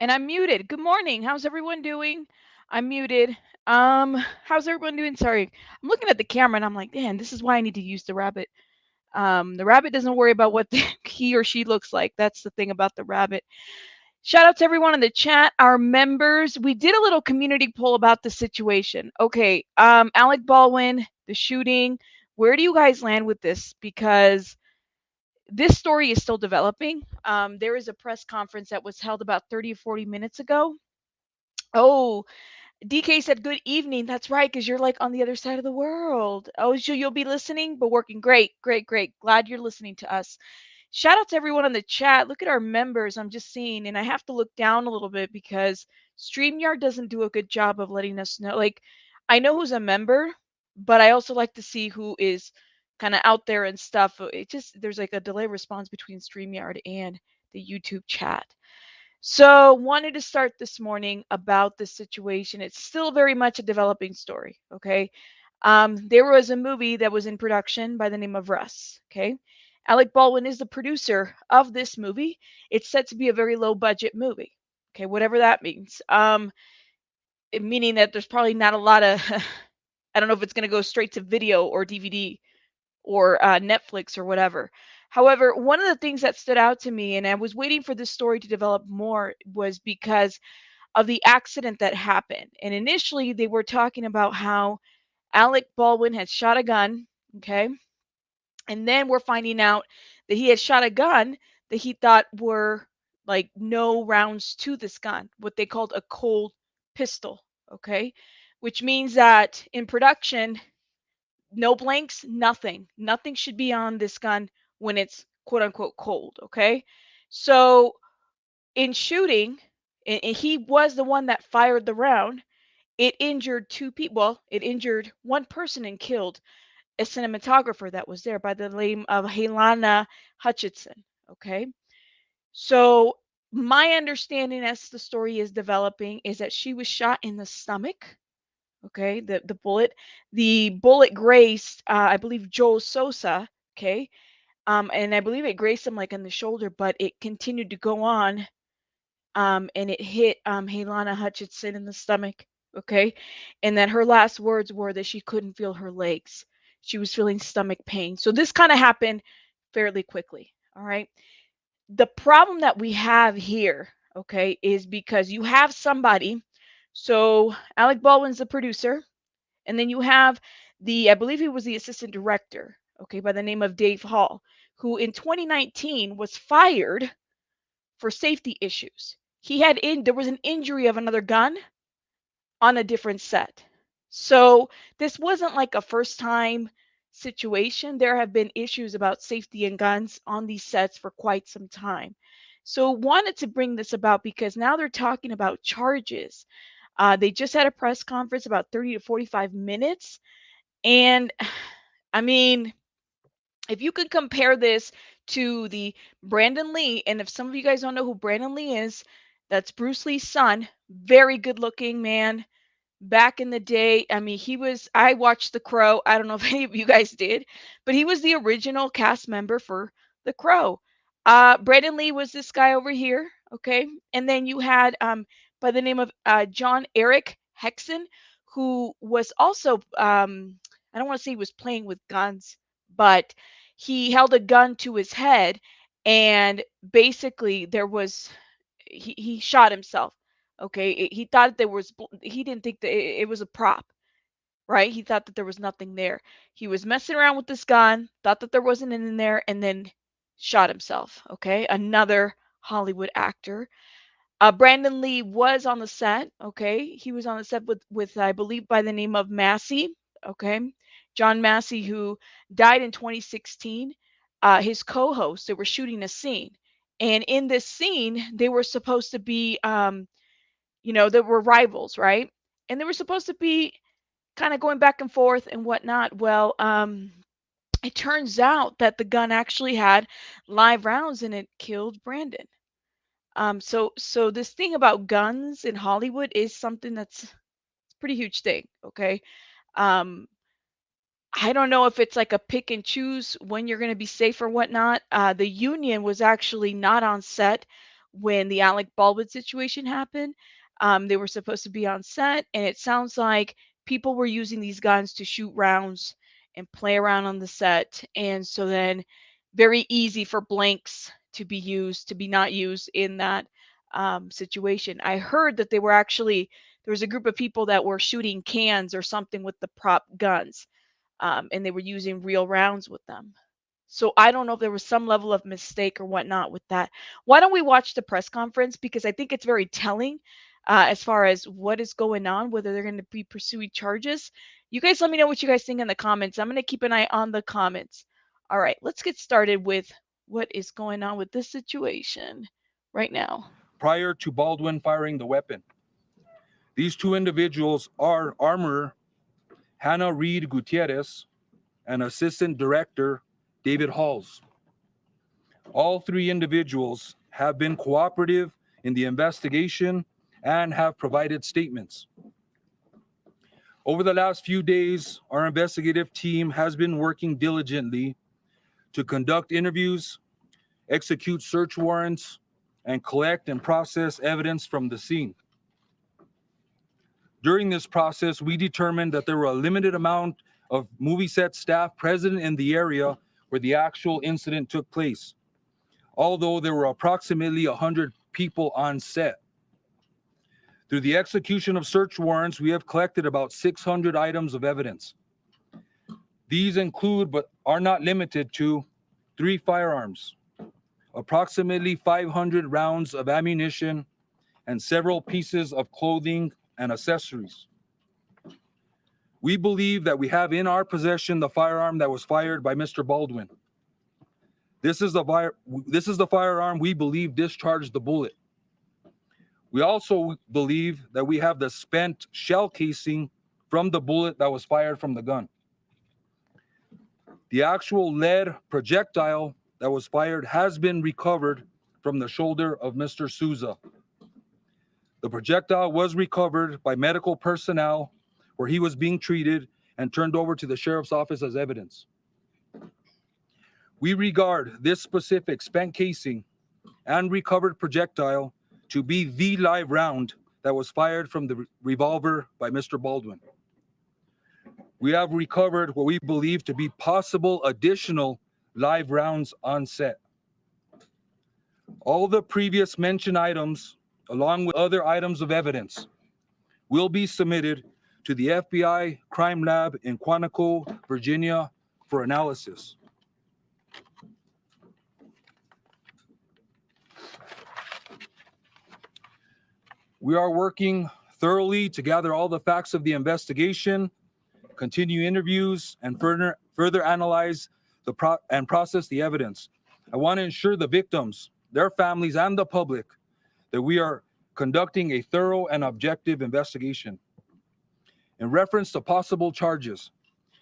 And I'm muted. Good morning. How's everyone doing? I'm muted. How's everyone doing? Sorry. I'm looking at the camera and I'm like, man, this is why I need to use the rabbit. The rabbit doesn't worry about what he or she looks like. That's the thing about the rabbit. Shout out to everyone in the chat, our members. We did a little community poll about the situation. Okay, Alec Baldwin, the shooting. Where do you guys land with this? Because this story is still developing. There is a press conference that was held about 30 or 40 minutes ago. Oh, DK said, good evening. That's right, because you're like on the other side of the world. Oh, so you'll be listening, but working. Great, great, great. Glad you're listening to us. Shout out to everyone in the chat. Look at our members. I'm just seeing, and I have to look down a little bit because StreamYard doesn't do a good job of letting us know. Like, I know who's a member, but I also like to see who is kind of out there and stuff. It just, there's like a delay response between StreamYard and the YouTube chat. So, wanted to start this morning about this situation. It's still very much a developing story, okay? There was a movie that was in production by the name of Rust, okay? Alec Baldwin is the producer of this movie. It's set to be a very low budget movie, okay? Whatever that means. Meaning that there's probably not a lot of, I don't know if it's going to go straight to video or DVD or Netflix or whatever. However, one of the things that stood out to me, and I was waiting for this story to develop more, was because of the accident that happened. And initially, they were talking about how Alec Baldwin had shot a gun, okay? And then we're finding out that he had shot a gun that he thought were like no rounds to this gun, what they called a cold pistol, okay? Which means that in production, no blanks, nothing. Nothing should be on this gun when it's quote unquote cold, okay? So in shooting, and he was the one that fired the round, it injured two people. Well, it injured one person and killed a cinematographer that was there by the name of Halyna Hutchinson, okay? So my understanding as the story is developing is that she was shot in the stomach. Okay, the bullet grazed, I believe Joel Souza. Okay, and I believe it grazed him like in the shoulder, but it continued to go on, and it hit Halyna Hutchinson in the stomach. Okay, and that her last words were that she couldn't feel her legs. She was feeling stomach pain. So this kind of happened fairly quickly. All right. The problem that we have here, okay, is because you have somebody. So Alec Baldwin's the producer. And then you have I believe he was the assistant director, okay, by the name of Dave Hall, who in 2019 was fired for safety issues. There was an injury of another gun on a different set. So this wasn't like a first time situation. There have been issues about safety and guns on these sets for quite some time. So wanted to bring this about because now they're talking about charges. They just had a press conference about 30 to 45 minutes. And I mean, if you could compare this to the Brandon Lee, and if some of you guys don't know who Brandon Lee is, that's Bruce Lee's son, very good looking man. Back in the day, I mean, I watched The Crow. I don't know if any of you guys did, but he was the original cast member for The Crow. Brandon Lee was this guy over here, okay? And then you had by the name of John Eric Hexon, who was also, I don't want to say he was playing with guns, but he held a gun to his head, and basically he shot himself. Okay, he thought he didn't think that it was a prop, right? He thought that there was nothing there. He was messing around with this gun, thought that there wasn't in there, and then shot himself. Okay, another Hollywood actor. Brandon Lee was on the set. Okay, he was on the set with I believe by the name of Massey. Okay, John Massey, who died in 2016. His co-host. They were shooting a scene, and in this scene, they were supposed to be, they were rivals, right? And they were supposed to be kind of going back and forth and whatnot. Well, it turns out that the gun actually had live rounds and it killed Brandon. So this thing about guns in Hollywood is something that's a pretty huge thing. Okay. Um, I don't know if it's like a pick and choose when you're going to be safe or whatnot. The union was actually not on set when the Alec Baldwin situation happened. They were supposed to be on set, and it sounds like people were using these guns to shoot rounds and play around on the set. And so then very easy for blanks to be used, to be not used in that situation. I heard that they were actually, there was a group of people that were shooting cans or something with the prop guns, and they were using real rounds with them. So I don't know if there was some level of mistake or whatnot with that. Why don't we watch the press conference? Because I think it's very telling as far as what is going on, whether they're going to be pursuing charges. You guys let me know what you guys think in the comments. I'm going to keep an eye on the comments. All right, let's get started with what is going on with this situation right now. Prior to Baldwin firing the weapon, these two individuals are armorer Hannah Reed Gutierrez and Assistant Director David Halls. All three individuals have been cooperative in the investigation and have provided statements. Over the last few days, our investigative team has been working diligently to conduct interviews, execute search warrants, and collect and process evidence from the scene. During this process, we determined that there were a limited amount of movie set staff present in the area where the actual incident took place, although there were approximately 100 people on set. Through the execution of search warrants, we have collected about 600 items of evidence. These include, but are not limited to, 3 firearms, approximately 500 rounds of ammunition, and several pieces of clothing and accessories. We believe that we have in our possession the firearm that was fired by Mr. Baldwin. This is the firearm we believe discharged the bullet. We also believe that we have the spent shell casing from the bullet that was fired from the gun. The actual lead projectile that was fired has been recovered from the shoulder of Mr. Souza. The projectile was recovered by medical personnel where he was being treated and turned over to the sheriff's office as evidence. We regard this specific spent casing and recovered projectile to be the live round that was fired from the revolver by Mr. Baldwin. We have recovered what we believe to be possible additional live rounds on set. All the previous mentioned items, along with other items of evidence, will be submitted to the FBI Crime Lab in Quantico, Virginia, for analysis. We are working thoroughly to gather all the facts of the investigation, continue interviews, and further analyze and process the evidence. I want to ensure the victims, their families, and the public that we are conducting a thorough and objective investigation. In reference to possible charges,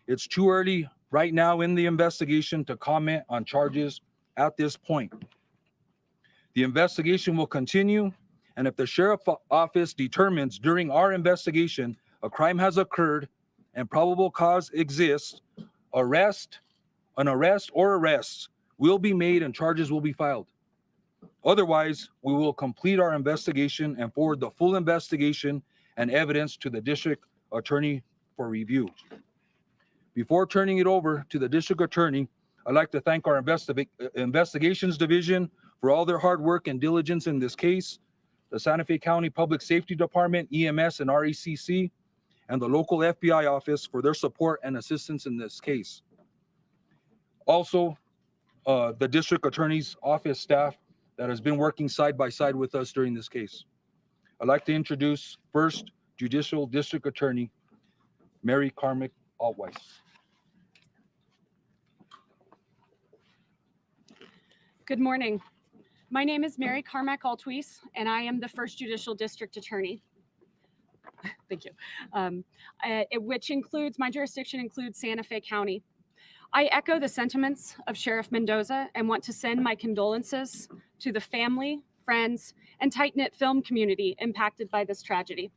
it's too early right now in the investigation to comment on charges at this point. The investigation will continue, and if the sheriff's office determines during our investigation a crime has occurred and probable cause exists, an arrest or arrests will be made and charges will be filed. Otherwise, we will complete our investigation and forward the full investigation and evidence to the district attorney for review. Before turning it over to the district attorney, I'd like to thank our investigations division for all their hard work and diligence in this case, the Santa Fe County Public Safety Department, EMS and RECC, and the local FBI office for their support and assistance in this case. Also, the district attorney's office staff that has been working side by side with us during this case. I'd like to introduce first Judicial District Attorney Mary Carmack Altweiss. Good morning. My name is Mary Carmack Altweiss, and I am the First Judicial District Attorney. Thank you. Which includes, my jurisdiction includes Santa Fe County. I echo the sentiments of Sheriff Mendoza and want to send my condolences to the family, friends, and tight-knit film community impacted by this tragedy.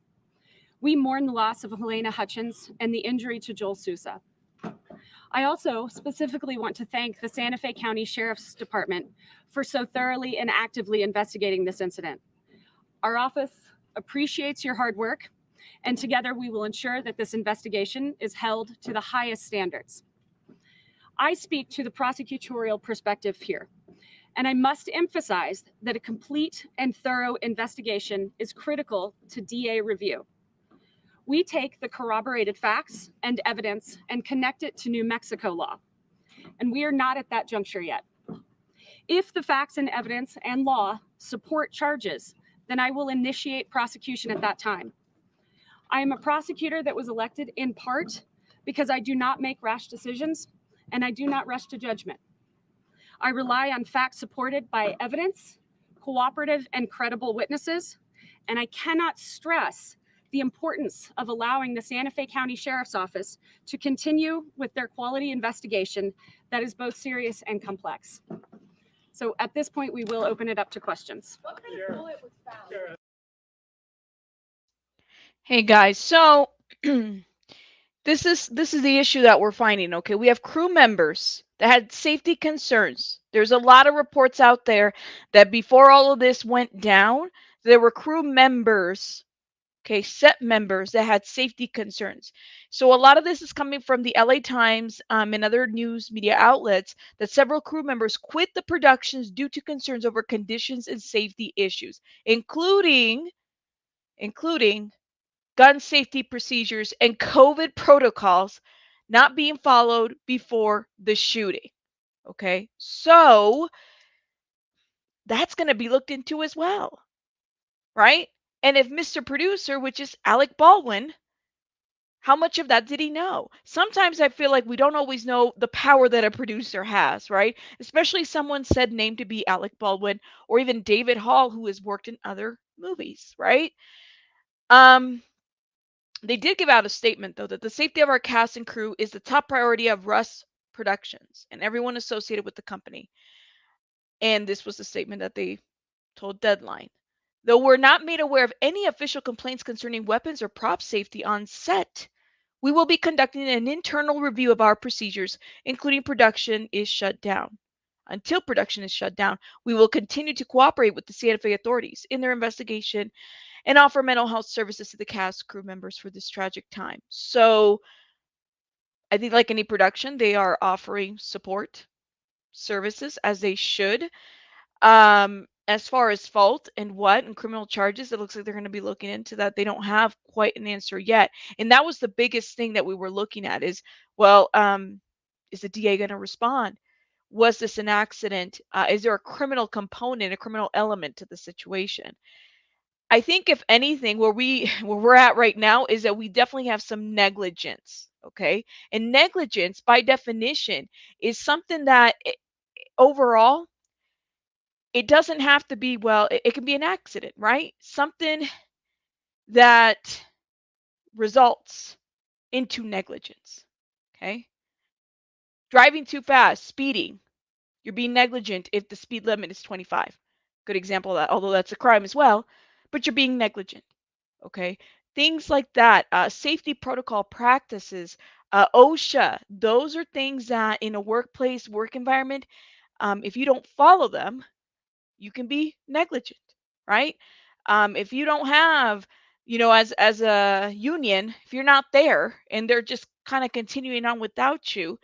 We mourn the loss of Halyna Hutchins and the injury to Joel Souza. I also specifically want to thank the Santa Fe County Sheriff's Department for so thoroughly and actively investigating this incident. Our office appreciates your hard work, and together we will ensure that this investigation is held to the highest standards. I speak to the prosecutorial perspective here, and I must emphasize that a complete and thorough investigation is critical to DA review. We take the corroborated facts and evidence and connect it to New Mexico law, and we are not at that juncture yet. If the facts and evidence and law support charges, then I will initiate prosecution at that time. I am a prosecutor that was elected in part because I do not make rash decisions and I do not rush to judgment. I rely on facts supported by evidence, cooperative and credible witnesses, and I cannot stress the importance of allowing the Santa Fe County Sheriff's Office to continue with their quality investigation that is both serious and complex. So at this point, we will open it up to questions. What kind of bullet was found? Hey guys, so this is the issue that we're finding. Okay, we have crew members that had safety concerns. There's a lot of reports out there that before all of this went down, there were crew members, okay, set members that had safety concerns. So a lot of this is coming from the LA Times and other news media outlets that several crew members quit the productions due to concerns over conditions and safety issues, including gun safety procedures and COVID protocols not being followed before the shooting. Okay, so that's going to be looked into as well, right? And if Mr. Producer, which is Alec Baldwin, how much of that did he know? Sometimes I feel like we don't always know the power that a producer has, right? Especially someone said named to be Alec Baldwin or even David Hall, who has worked in other movies, right? They did give out a statement, though, that the safety of our cast and crew is the top priority of Rust Productions and everyone associated with the company. And this was the statement that they told Deadline. Though we're not made aware of any official complaints concerning weapons or prop safety on set, we will be conducting an internal review of our procedures, including production is shut down. Until production is shut down, we will continue to cooperate with the Santa Fe authorities in their investigation and offer mental health services to the cast crew members for this tragic time. So I think like any production, they are offering support services as they should. As far as fault and what and criminal charges, it looks like they're going to be looking into that. They don't have quite an answer yet. And that was the biggest thing that we were looking at is, well, is the DA going to respond? Was this an accident? Is there a criminal component, a criminal element to the situation? I think if anything, where we're at right now is that we definitely have some negligence, okay? And negligence, by definition, is something that overall, it doesn't have to be, well, it can be an accident, right? Something that results into negligence, okay? Driving too fast, speeding, you're being negligent if the speed limit is 25. Good example of that, although that's a crime as well, but you're being negligent. Okay, things like that, safety protocol practices, OSHA, those are things that in a workplace, work environment, if you don't follow them, you can be negligent, right? If you don't have, as a union, if you're not there and they're just kind of continuing on without you,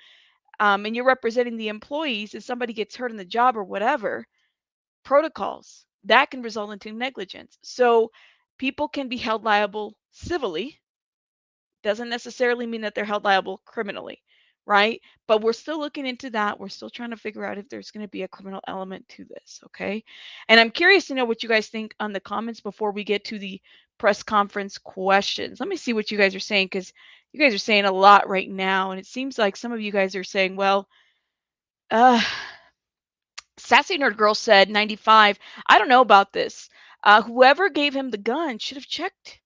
and you're representing the employees and somebody gets hurt in the job or whatever, protocols that can result into negligence. So people can be held liable civilly. Doesn't necessarily mean that they're held liable criminally, right? But we're still looking into that. We're still trying to figure out if there's going to be a criminal element to this, okay? And I'm curious to know what you guys think on the comments before we get to the press conference questions. Let me see what you guys are saying, because you guys are saying a lot right now, and it seems like some of you guys are saying, well, Sassy Nerd Girl said, 95, I don't know about this. Whoever gave him the gun should have checked,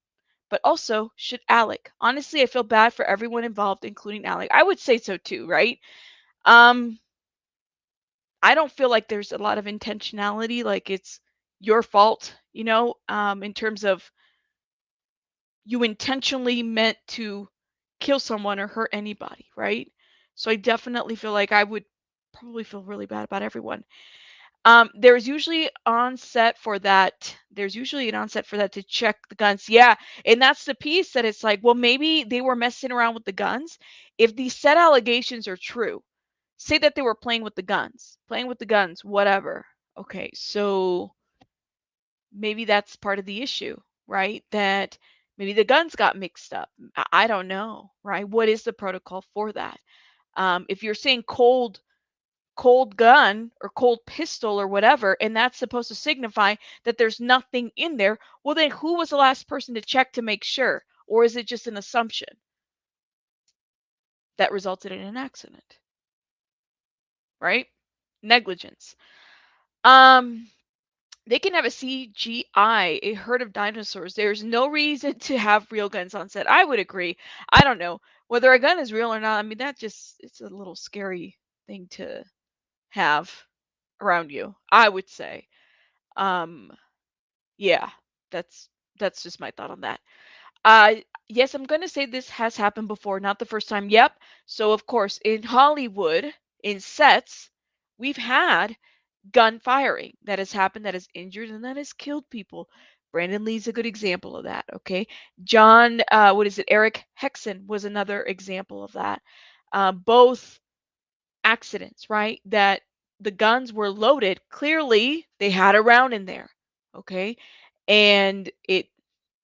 but also should Alec. Honestly, I feel bad for everyone involved, including Alec. I would say so too, right? I don't feel like there's a lot of intentionality, like it's your fault, in terms of you intentionally meant to kill someone or hurt anybody, right? So I definitely feel like I would probably feel really bad about everyone. There's usually on set for that. There's usually an onset for that to check the guns. Yeah, and that's the piece that it's like, well, maybe they were messing around with the guns. If these set allegations are true, say that they were playing with the guns, whatever. Okay, so maybe that's part of the issue, right? That maybe the guns got mixed up. I don't know, right? What is the protocol for that? If you're saying cold gun or cold pistol or whatever, and that's supposed to signify that there's nothing in there, well, then who was the last person to check to make sure? Or is it just an assumption that resulted in an accident, right? Negligence. Um, they can have a CGI, a herd of dinosaurs. There's no reason to have real guns on set. I would agree. I don't know whether a gun is real or not. I mean, it's a little scary thing to have around you, I would say. Um, Yeah, that's that's just my thought on that. Uh, yes, I'm going to say this has happened before, not the first time. Yep. So of course, in Hollywood, in sets, we've had gun firing that has happened, that has injured and that has killed people. Brandon Lee's a good example of that. Okay, John, what is it? Eric Hexon was another example of that. Both accidents, right? That the guns were loaded. Clearly, they had a round in there. Okay, and it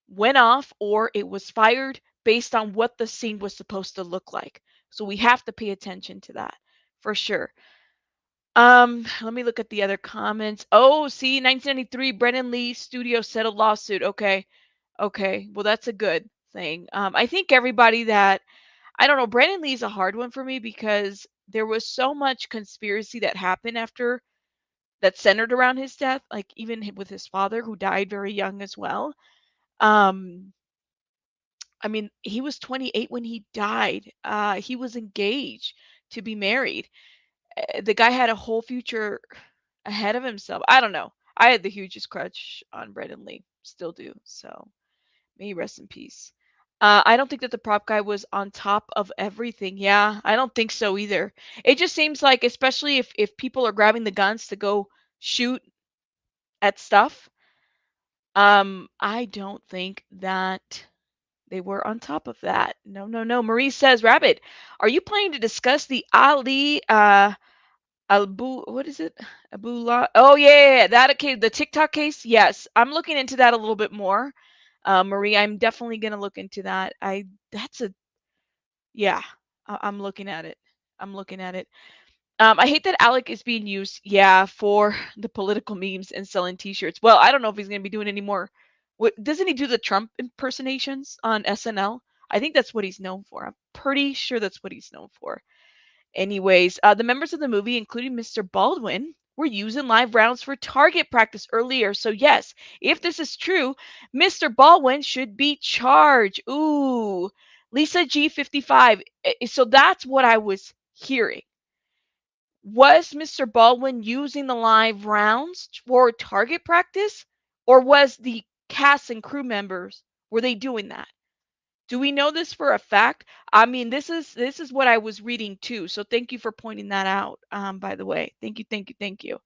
went off or it was fired based on what the scene was supposed to look like. So we have to pay attention to that for sure. Let me look at the other comments. Oh, see, 1993, Brennan Lee Studio settled lawsuit. Okay, okay. Well, that's a good thing. I think everybody that I don't know, Brennan Lee's a hard one for me because there was so much conspiracy that happened after that centered around his death, like even with his father who died very young as well. Um, I mean, he was 28 when he died. He was engaged to be married. The guy had a whole future ahead of himself. I don't know. I had the hugest crush on Brendan Lee, still do. So may he rest in peace. I don't think that the prop guy was on top of everything. Yeah, I don't think so either. It just seems like, especially if people are grabbing the guns to go shoot at stuff, I don't think that they were on top of that. No, no, no. Marie says, Rabbit, are you planning to discuss the Ali Abu, what is it? Abula. Oh yeah, yeah, yeah, that okay, the TikTok case? Yes. I'm looking into that a little bit more. Marie, I'm definitely gonna look into that. That's a yeah. I'm looking at it. I'm looking at it. I hate that Alec is being used, yeah, for the political memes and selling T-shirts. Well, I don't know if he's going to be doing any more. What doesn't he do the Trump impersonations on SNL? I think that's what he's known for. I'm pretty sure that's what he's known for. Anyways, the members of the movie, including Mr. Baldwin, were using live rounds for target practice earlier. So yes, if this is true, Mr. Baldwin should be charged. Ooh, Lisa G55. So that's what I was hearing. Was Mr. Baldwin using the live rounds for target practice, or was the cast and crew members, were they doing that? Do we know this for a fact? I mean, this is what I was reading too. So thank you for pointing that out. By the way, thank you, thank you, thank you.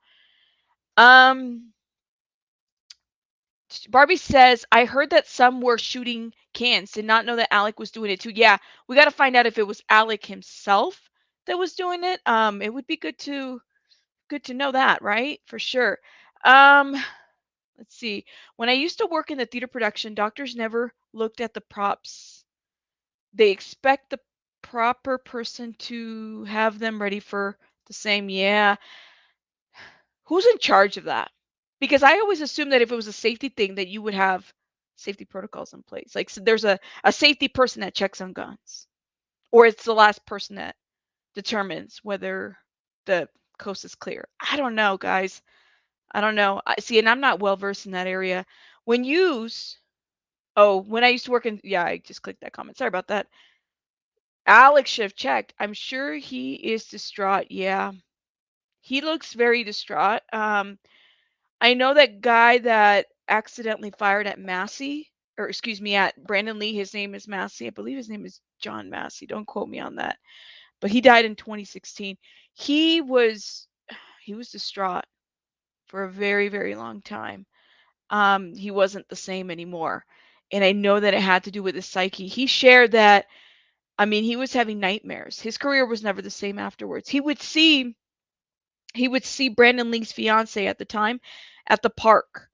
Um, Barbie says, I heard that some were shooting cans. Did not know that Alec was doing it too. Yeah, we got to find out if it was Alec himself that was doing it. It would be good to know that, right? For sure. Um, let's see. When I used to work in the theater production, doctors never looked at the props. They expect the proper person to have them ready for the same. Yeah. Who's in charge of that? Because I always assumed that if it was a safety thing, that you would have safety protocols in place. Like, so there's a safety person that checks on guns, or it's the last person that determines whether the coast is clear. I don't know, guys. I don't know. I see, and I'm not well versed in that area. When use, when I used to work in, yeah, I just clicked that comment. Sorry about that. Alex should have checked. I'm sure he is distraught. Yeah, he looks very distraught. I know that guy that accidentally fired at Massey, or excuse me, at Brandon Lee. His name is Massey. I believe his name is John Massey. Don't quote me on that. but he died in 2016. He was he was distraught for a very, very long time. He wasn't the same anymore. And I know that it had to do with his psyche. He shared that, I mean, he was having nightmares. His career was never the same afterwards. He would see Brandon Lee's fiance at the time at the park.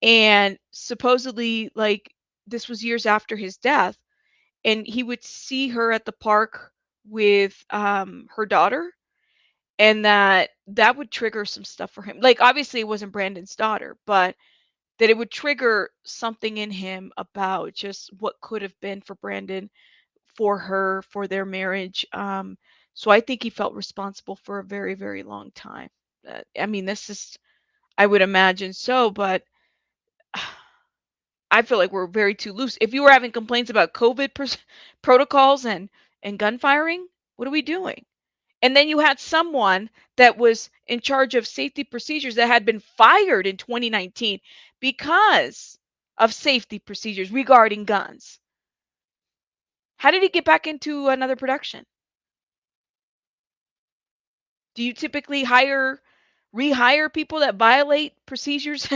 And supposedly, like, this was years after his death, and he would see her at the park with her daughter, and that would trigger some stuff for him. Like, obviously it wasn't Brandon's daughter, but that it would trigger something in him about just what could have been for Brandon, for her, for their marriage. So I think he felt responsible for a very, very long time. I mean, this is, I would imagine so, but I feel like we're very too loose. If you were having complaints about COVID protocols and gun firing, what are we doing? And then you had someone that was in charge of safety procedures that had been fired in 2019 because of safety procedures regarding guns. How did he get back into another production? Do you typically rehire people that violate procedures?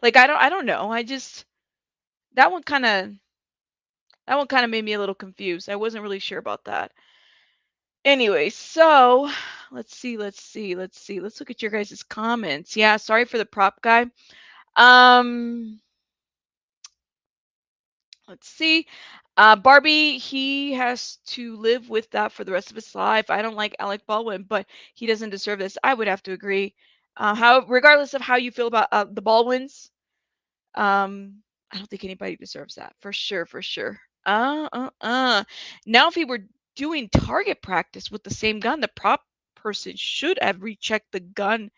Like, I don't know. That one kind of that one kind of made me a little confused. I wasn't really sure about that. Anyway, so let's look at your guys' comments. Yeah, sorry for the prop guy. Um, let's see. Barbie, he has to live with that for the rest of his life. I don't like Alec Baldwin, but he doesn't deserve this. I would have to agree. Regardless of how you feel about the Baldwins, I don't think anybody deserves that, for sure, for sure. Now, if he were doing target practice with the same gun, the prop person should have rechecked the gun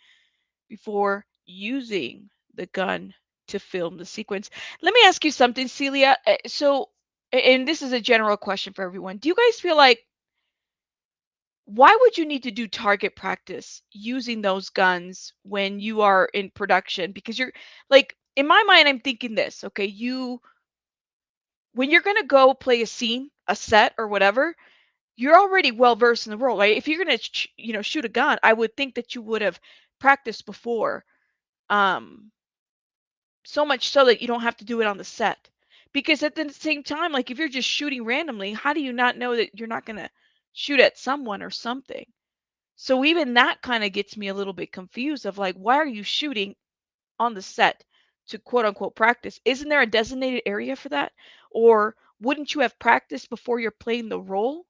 before using the gun to film the sequence. Let me ask you something, Celia. And this is a general question for everyone. Do you guys feel like, why would you need to do target practice using those guns when you are in production? Because you're like, in my mind, I'm thinking this, okay, when you're going to go play a scene, a set or whatever, you're already well versed in the role, right? If you're going to, shoot a gun, I would think that you would have practiced before. Um, so much so that you don't have to do it on the set. Because at the same time, like, if you're just shooting randomly, how do you not know that you're not going to shoot at someone or something? So even that kind of gets me a little bit confused of like, why are you shooting on the set to quote unquote practice? Isn't there a designated area for that? Or wouldn't you have practiced before you're playing the role?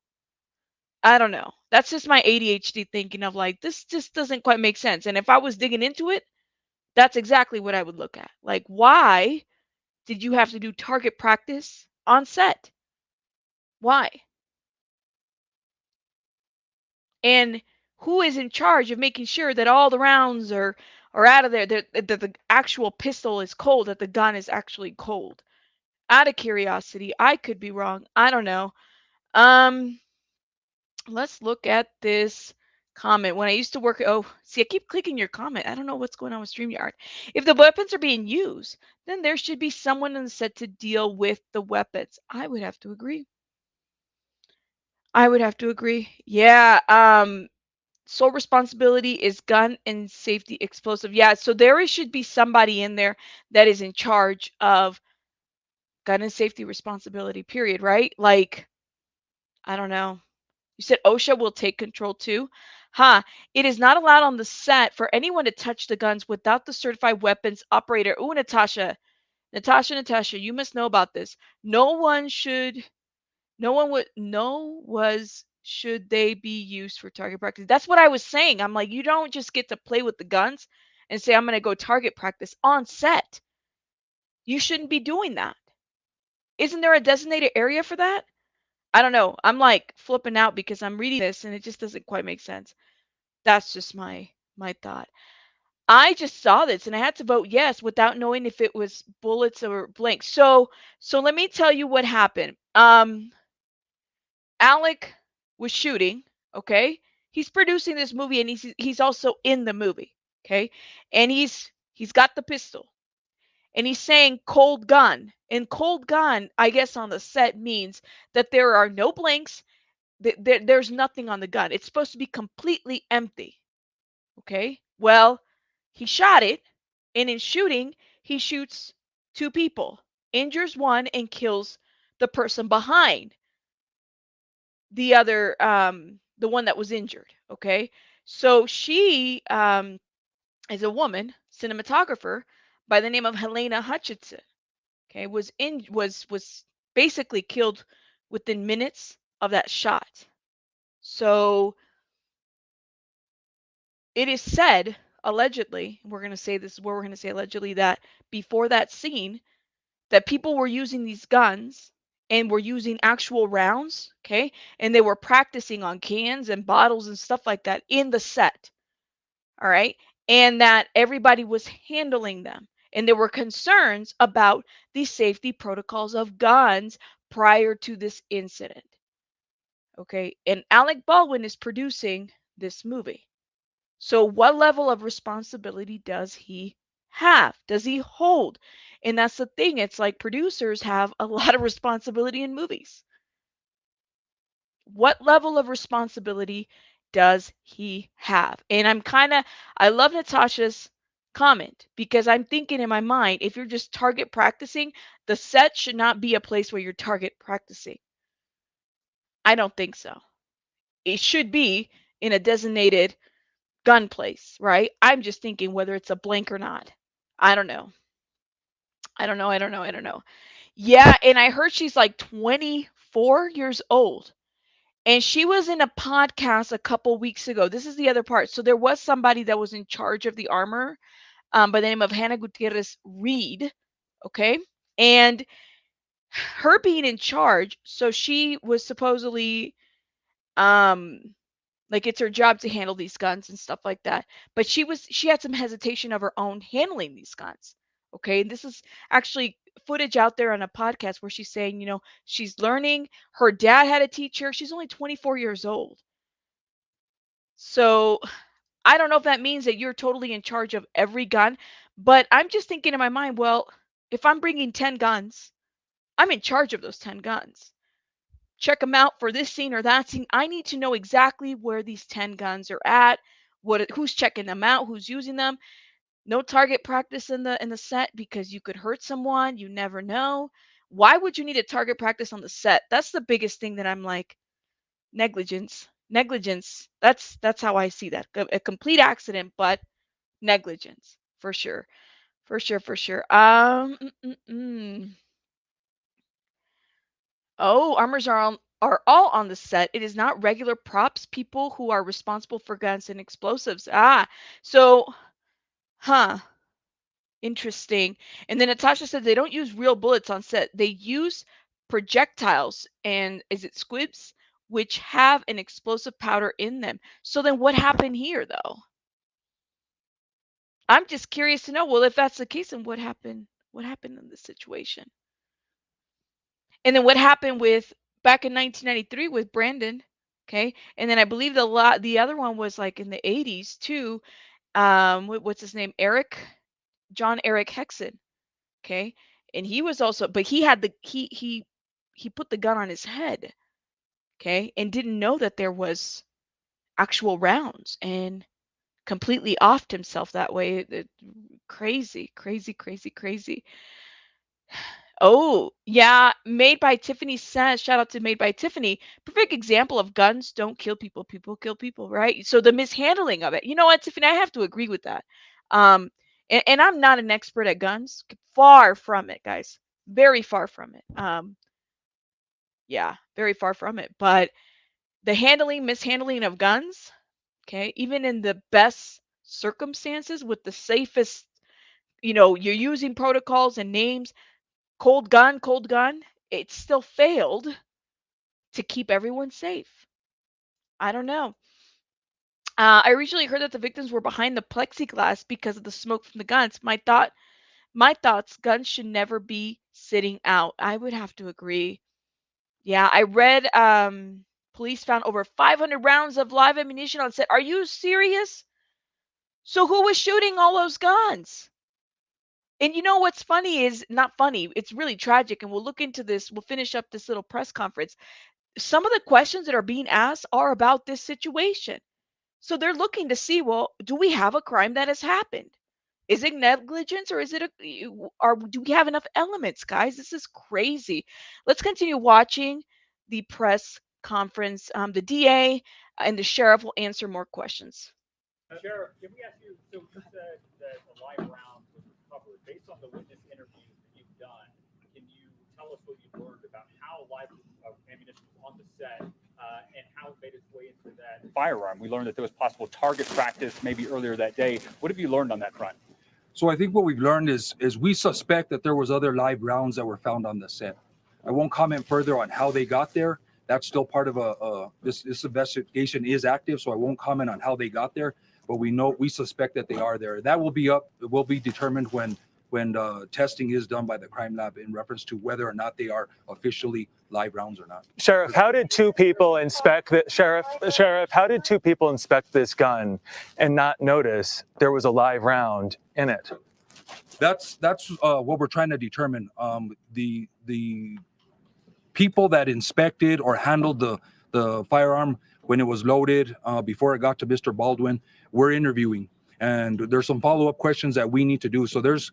I don't know. That's just my ADHD thinking of like, this just doesn't quite make sense. And if I was digging into it, that's exactly what I would look at. Like, why did you have to do target practice on set? Why? And who is in charge of making sure that all the rounds are out of there, that the actual pistol is cold, that the gun is actually cold? Out of curiosity, I could be wrong. I don't know. Um, let's look at this comment. When I used to work, oh, see, I keep clicking your comment. I don't know what's going on with StreamYard. If the weapons are being used, then there should be someone on the set to deal with the weapons. I would have to agree. I would have to agree. Yeah. Sole responsibility is gun and safety explosive. Yeah. So should be somebody in there that is in charge of gun and safety responsibility, period, right? Like, I don't know. You said OSHA will take control too? Huh. It is not allowed on the set for anyone to touch the guns without the certified weapons operator. Ooh, Natasha, you must know about this. No one should, no one would, no was, should they be used for target practice? That's what I was saying. I'm like, you don't just get to play with the guns and say, I'm going to go target practice on set. You shouldn't be doing that. Isn't there a designated area for that? I don't know. I'm like flipping out because I'm reading this and it just doesn't quite make sense. That's just my thought. I just saw this and I had to vote yes without knowing if it was bullets or blanks. So let me tell you what happened. Alec was shooting, okay? He's producing this movie and he's also in the movie, okay? And he's got the pistol. And he's saying cold gun. And cold gun, I guess on the set means that there are no blanks There's nothing on the gun. It's supposed to be completely empty. Okay? Well, he shot it, and in shooting, he shoots two people, injures one, and kills the person behind the other, the one that was injured. Okay? So she is a woman, cinematographer, by the name of Halyna Hutchins. Okay, was basically killed within minutes of that shot. So it is said, allegedly, we're going to say this is where we're going to say allegedly, that before that scene, that people were using these guns and were using actual rounds, okay, and they were practicing on cans and bottles and stuff like that in the set. All right, and that everybody was handling them, and there were concerns about the safety protocols of guns prior to this incident. Okay, and Alec Baldwin is producing this movie. So, what level of responsibility does he have? Does he hold? And that's the thing. It's like producers have a lot of responsibility in movies. What level of responsibility does he have? And I love Natasha's comment, because I'm thinking in my mind, if you're just target practicing, the set should not be a place where you're target practicing. I don't think so. It should be in a designated gun place, right? I'm just thinking whether it's a blank or not. I don't know. I don't know. Yeah, and I heard she's like 24 years old. And she was in a podcast a couple weeks ago. This is the other part. So there was somebody that was in charge of the armor, by the name of Hannah Gutierrez Reed. Okay. And her being in charge, so she was supposedly, um, like, it's her job to handle these guns and stuff like that. But she had some hesitation of her own handling these guns. Okay. And this is actually footage out there on a podcast where she's saying, she's learning. Her dad had a teacher. She's only 24 years old. So I don't know if that means that you're totally in charge of every gun, but I'm just thinking in my mind, well, if I'm bringing 10 guns, I'm in charge of those 10 guns. Check them out for this scene or that scene. I need to know exactly where these 10 guns are at, who's checking them out, who's using them. No target practice in the set, because you could hurt someone, you never know. Why would you need a target practice on the set? That's the biggest thing that I'm like, negligence. That's how I see that. A complete accident, but negligence, for sure. For sure. Oh, armors are all on the set. It is not regular props people who are responsible for guns and explosives. So, huh, interesting. And then Natasha said they don't use real bullets on set. They use projectiles, and is it squibs, which have an explosive powder in them. So then what happened here, though? I'm just curious to know, well, if that's the case, then what happened? What happened in this situation? And then what happened with back in 1993 with Brandon? Okay, and then I believe the other one was like in the 80s too. What's his name? John Eric Hexon. Okay, and he was also, but he had he put the gun on his head. Okay, and didn't know that there was actual rounds, and completely offed himself that way. Crazy, crazy, crazy, crazy. Oh, yeah. Made by Tiffany says, shout out to Made by Tiffany. Perfect example of guns don't kill people, people kill people, right? So the mishandling of it. You know what, Tiffany? I have to agree with that. Um, and I'm not an expert at guns. Far from it, guys. Very far from it. Yeah, very far from it. But the mishandling of guns, okay, even in the best circumstances with the safest, you're using protocols and names, cold gun, it still failed to keep everyone safe. I don't know. I originally heard that the victims were behind the plexiglass because of the smoke from the guns. My thoughts, guns should never be sitting out. I would have to agree. Yeah, I read police found over 500 rounds of live ammunition on set. Are you serious? So who was shooting all those guns? And you know what's funny is not funny. It's really tragic, and we'll look into this. We'll finish up this little press conference. some of the questions that are being asked are about this situation. So they're looking to see, well, do we have a crime that has happened? Is it negligence or is it or do we have enough elements, guys? This is crazy. Let's continue watching the press conference. The DA and the sheriff will answer more questions. Sheriff, can we ask you, so you said that a live round was recovered. Based on the witness interviews that you've done, can you tell us what you've learned about how live ammunition was on the set and how it made its way into that firearm? We learned that there was possible target practice maybe earlier that day. What have you learned on that front? So I think what we've learned is we suspect that there was other live rounds that were found on the set. I won't comment further on how they got there. That's still part of this investigation is active, so I won't comment on how they got there. But we suspect that they are there. That will be it will be determined when testing is done by the crime lab in reference to whether or not they are officially live rounds or not. Sheriff, how did two people inspect the Sheriff, how did two people inspect this gun and not notice there was a live round in it? That's what we're trying to determine. The people that inspected or handled the firearm when it was loaded before it got to Mr. Baldwin, we're interviewing. And there's some follow-up questions that we need to do. So there's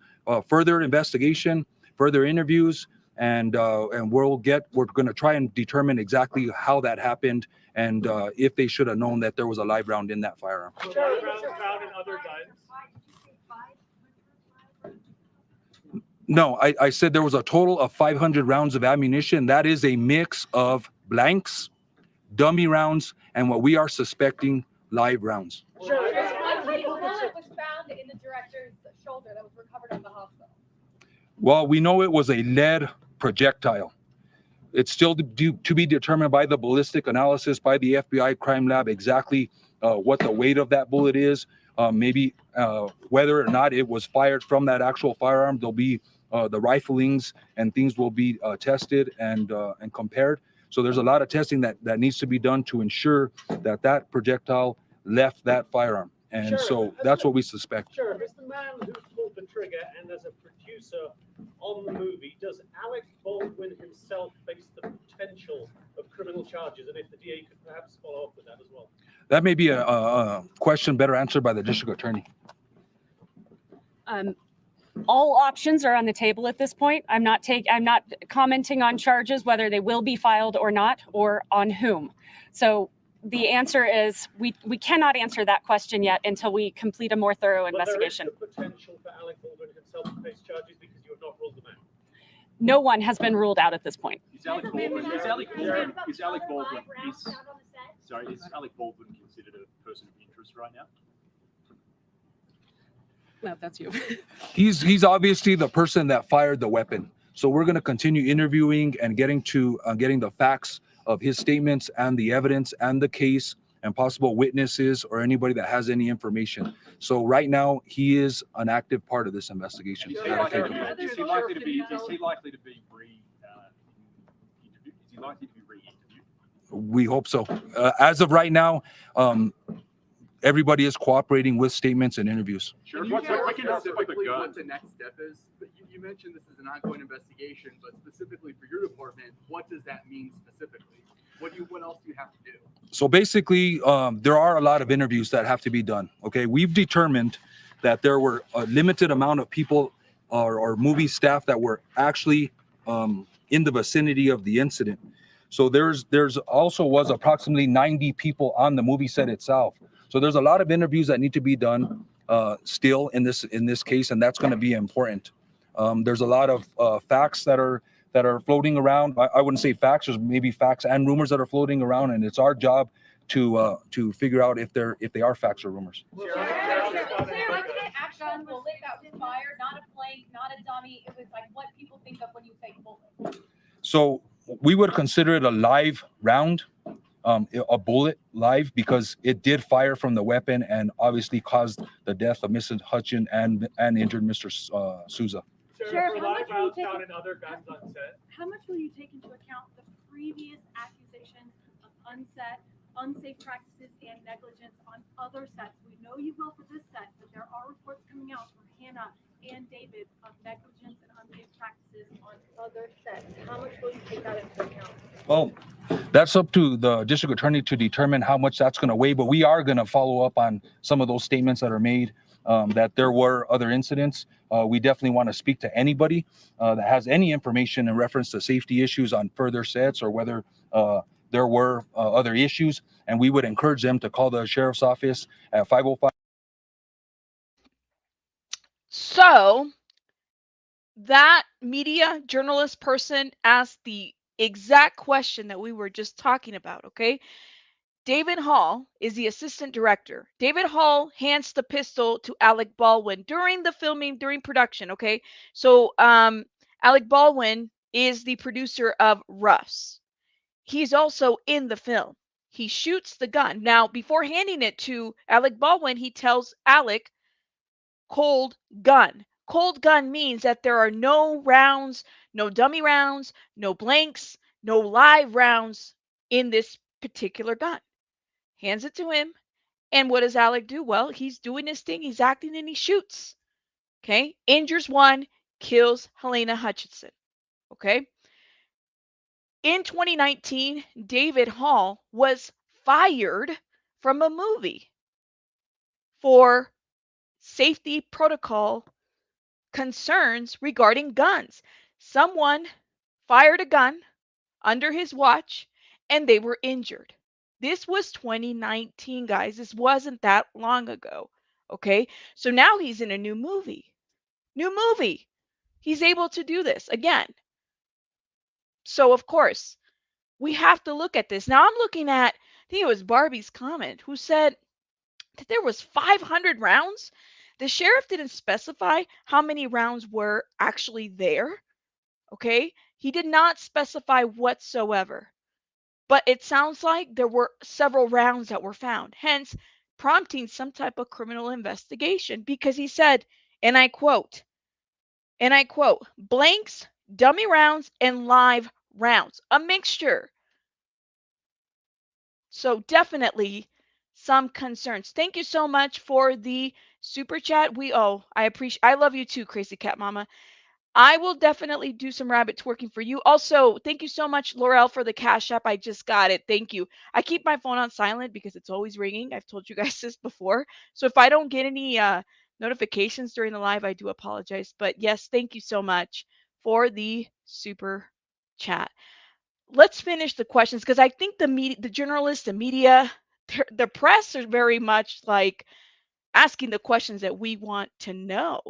further investigation, further interviews, and we're going to try and determine exactly how that happened and if they should have known that there was a live round in that firearm. Rounds found in other guns. No, I said there was a total of 500 rounds of ammunition. That is a mix of blanks, dummy rounds, and what we are suspecting live rounds. Sure. One bullet was found in the director's shoulder that was recovered at the hospital. Well, we know it was a lead projectile. It's still to be determined by the ballistic analysis by the FBI crime lab exactly what the weight of that bullet is. Maybe whether or not it was fired from that actual firearm. There'll be the riflings and things will be tested and compared. So there's a lot of testing that needs to be done to ensure that that projectile left that firearm. And Sure. so that's what we suspect. Sure, as the man who pulled the trigger and as a producer on the movie, does Alec Baldwin himself face the potential of criminal charges? And if the DA could perhaps follow up with that as well. That may be a question better answered by the district attorney. All options are on the table at this point. I'm not commenting on charges, whether they will be filed or not, or on whom. So the answer is we cannot answer that question yet until we complete a more thorough investigation. But there is the potential for Alec Baldwin himself to face charges because you have not ruled them out. No one has been ruled out at this point. Is Alec Baldwin considered a person of interest right now? No, that's you. He's obviously the person that fired the weapon. So we're going to continue interviewing and getting the facts of his statements and the evidence and the case and possible witnesses or anybody that has any information. So right now he is an active part of this investigation. Is he likely to be re-interviewed? We hope so. As of right now, everybody is cooperating with statements and interviews. Sure. What the next step is? But you mentioned this is an ongoing investigation, but specifically for your department, what does that mean specifically? What else do you have to do? So basically, there are a lot of interviews that have to be done. Okay, we've determined that there were a limited amount of people or movie staff that were actually in the vicinity of the incident. So there's also was approximately 90 people on the movie set itself. So there's a lot of interviews that need to be done still in this case, and that's going to be important. There's a lot of facts that are floating around. I wouldn't say facts, there's maybe facts and rumors that are floating around, and it's our job to figure out if they are facts or rumors. Is there like an actual bullet that was fired, not a blank, not a dummy? It was like what people think of when you say bullet. So we would consider it a live round, a bullet live, because it did fire from the weapon and obviously caused the death of Mrs. Hutchins and injured Mr. Souza. Sheriff, live rounds found in other guns on set. How much will you take into account the previous accusations of unsafe practices and negligence on other sets? We know you will for this set, but there are reports coming out from Hannah and David of negligence and unsafe practices on other sets. How much will you take that into account? Well, That's up to the district attorney to determine how much that's going to weigh, but we are going to follow up on some of those statements that are made, that there were other incidents. We definitely want to speak to anybody that has any information in reference to safety issues on further sets or whether there were other issues, and we would encourage them to call the sheriff's office at 505. So that media journalist person asked the exact question that we were just talking about, okay? David Hall is the assistant director. David Hall hands the pistol to Alec Baldwin during the filming, during production, okay? So Alec Baldwin is the producer of Rust. He's also in the film. He shoots the gun. Now, before handing it to Alec Baldwin, he tells Alec, cold gun. Cold gun means that there are no rounds, no dummy rounds, no blanks, no live rounds in this particular gun. Hands it to him. And what does Alec do? Well, he's doing his thing. He's acting and he shoots. Okay. Injures one, kills Halyna Hutchinson. Okay. In 2019, David Hall was fired from a movie for safety protocol concerns regarding guns. Someone fired a gun under his watch and they were injured. This was 2019, guys. This wasn't that long ago. Okay. So now he's in a new movie. New movie. He's able to do this again. So, of course, we have to look at this. Now, I'm looking at, I think it was Barbie's comment, who said that there was 500 rounds. The sheriff didn't specify how many rounds were actually there. Okay. He did not specify whatsoever. But it sounds like there were several rounds that were found, hence prompting some type of criminal investigation because he said, and I quote, blanks, dummy rounds, and live rounds, a mixture. So definitely some concerns. Thank you so much for the super chat. I love you too, Crazy Cat Mama. I will definitely do some rabbit twerking for you. Also, thank you so much, Laurel, for the Cash App. I just got it. Thank you. I keep my phone on silent because it's always ringing. I've told you guys this before. So if I don't get any notifications during the live, I do apologize. But yes, thank you so much for the super chat. Let's finish the questions because I think the media, the journalists, the media, the press are very much like asking the questions that we want to know.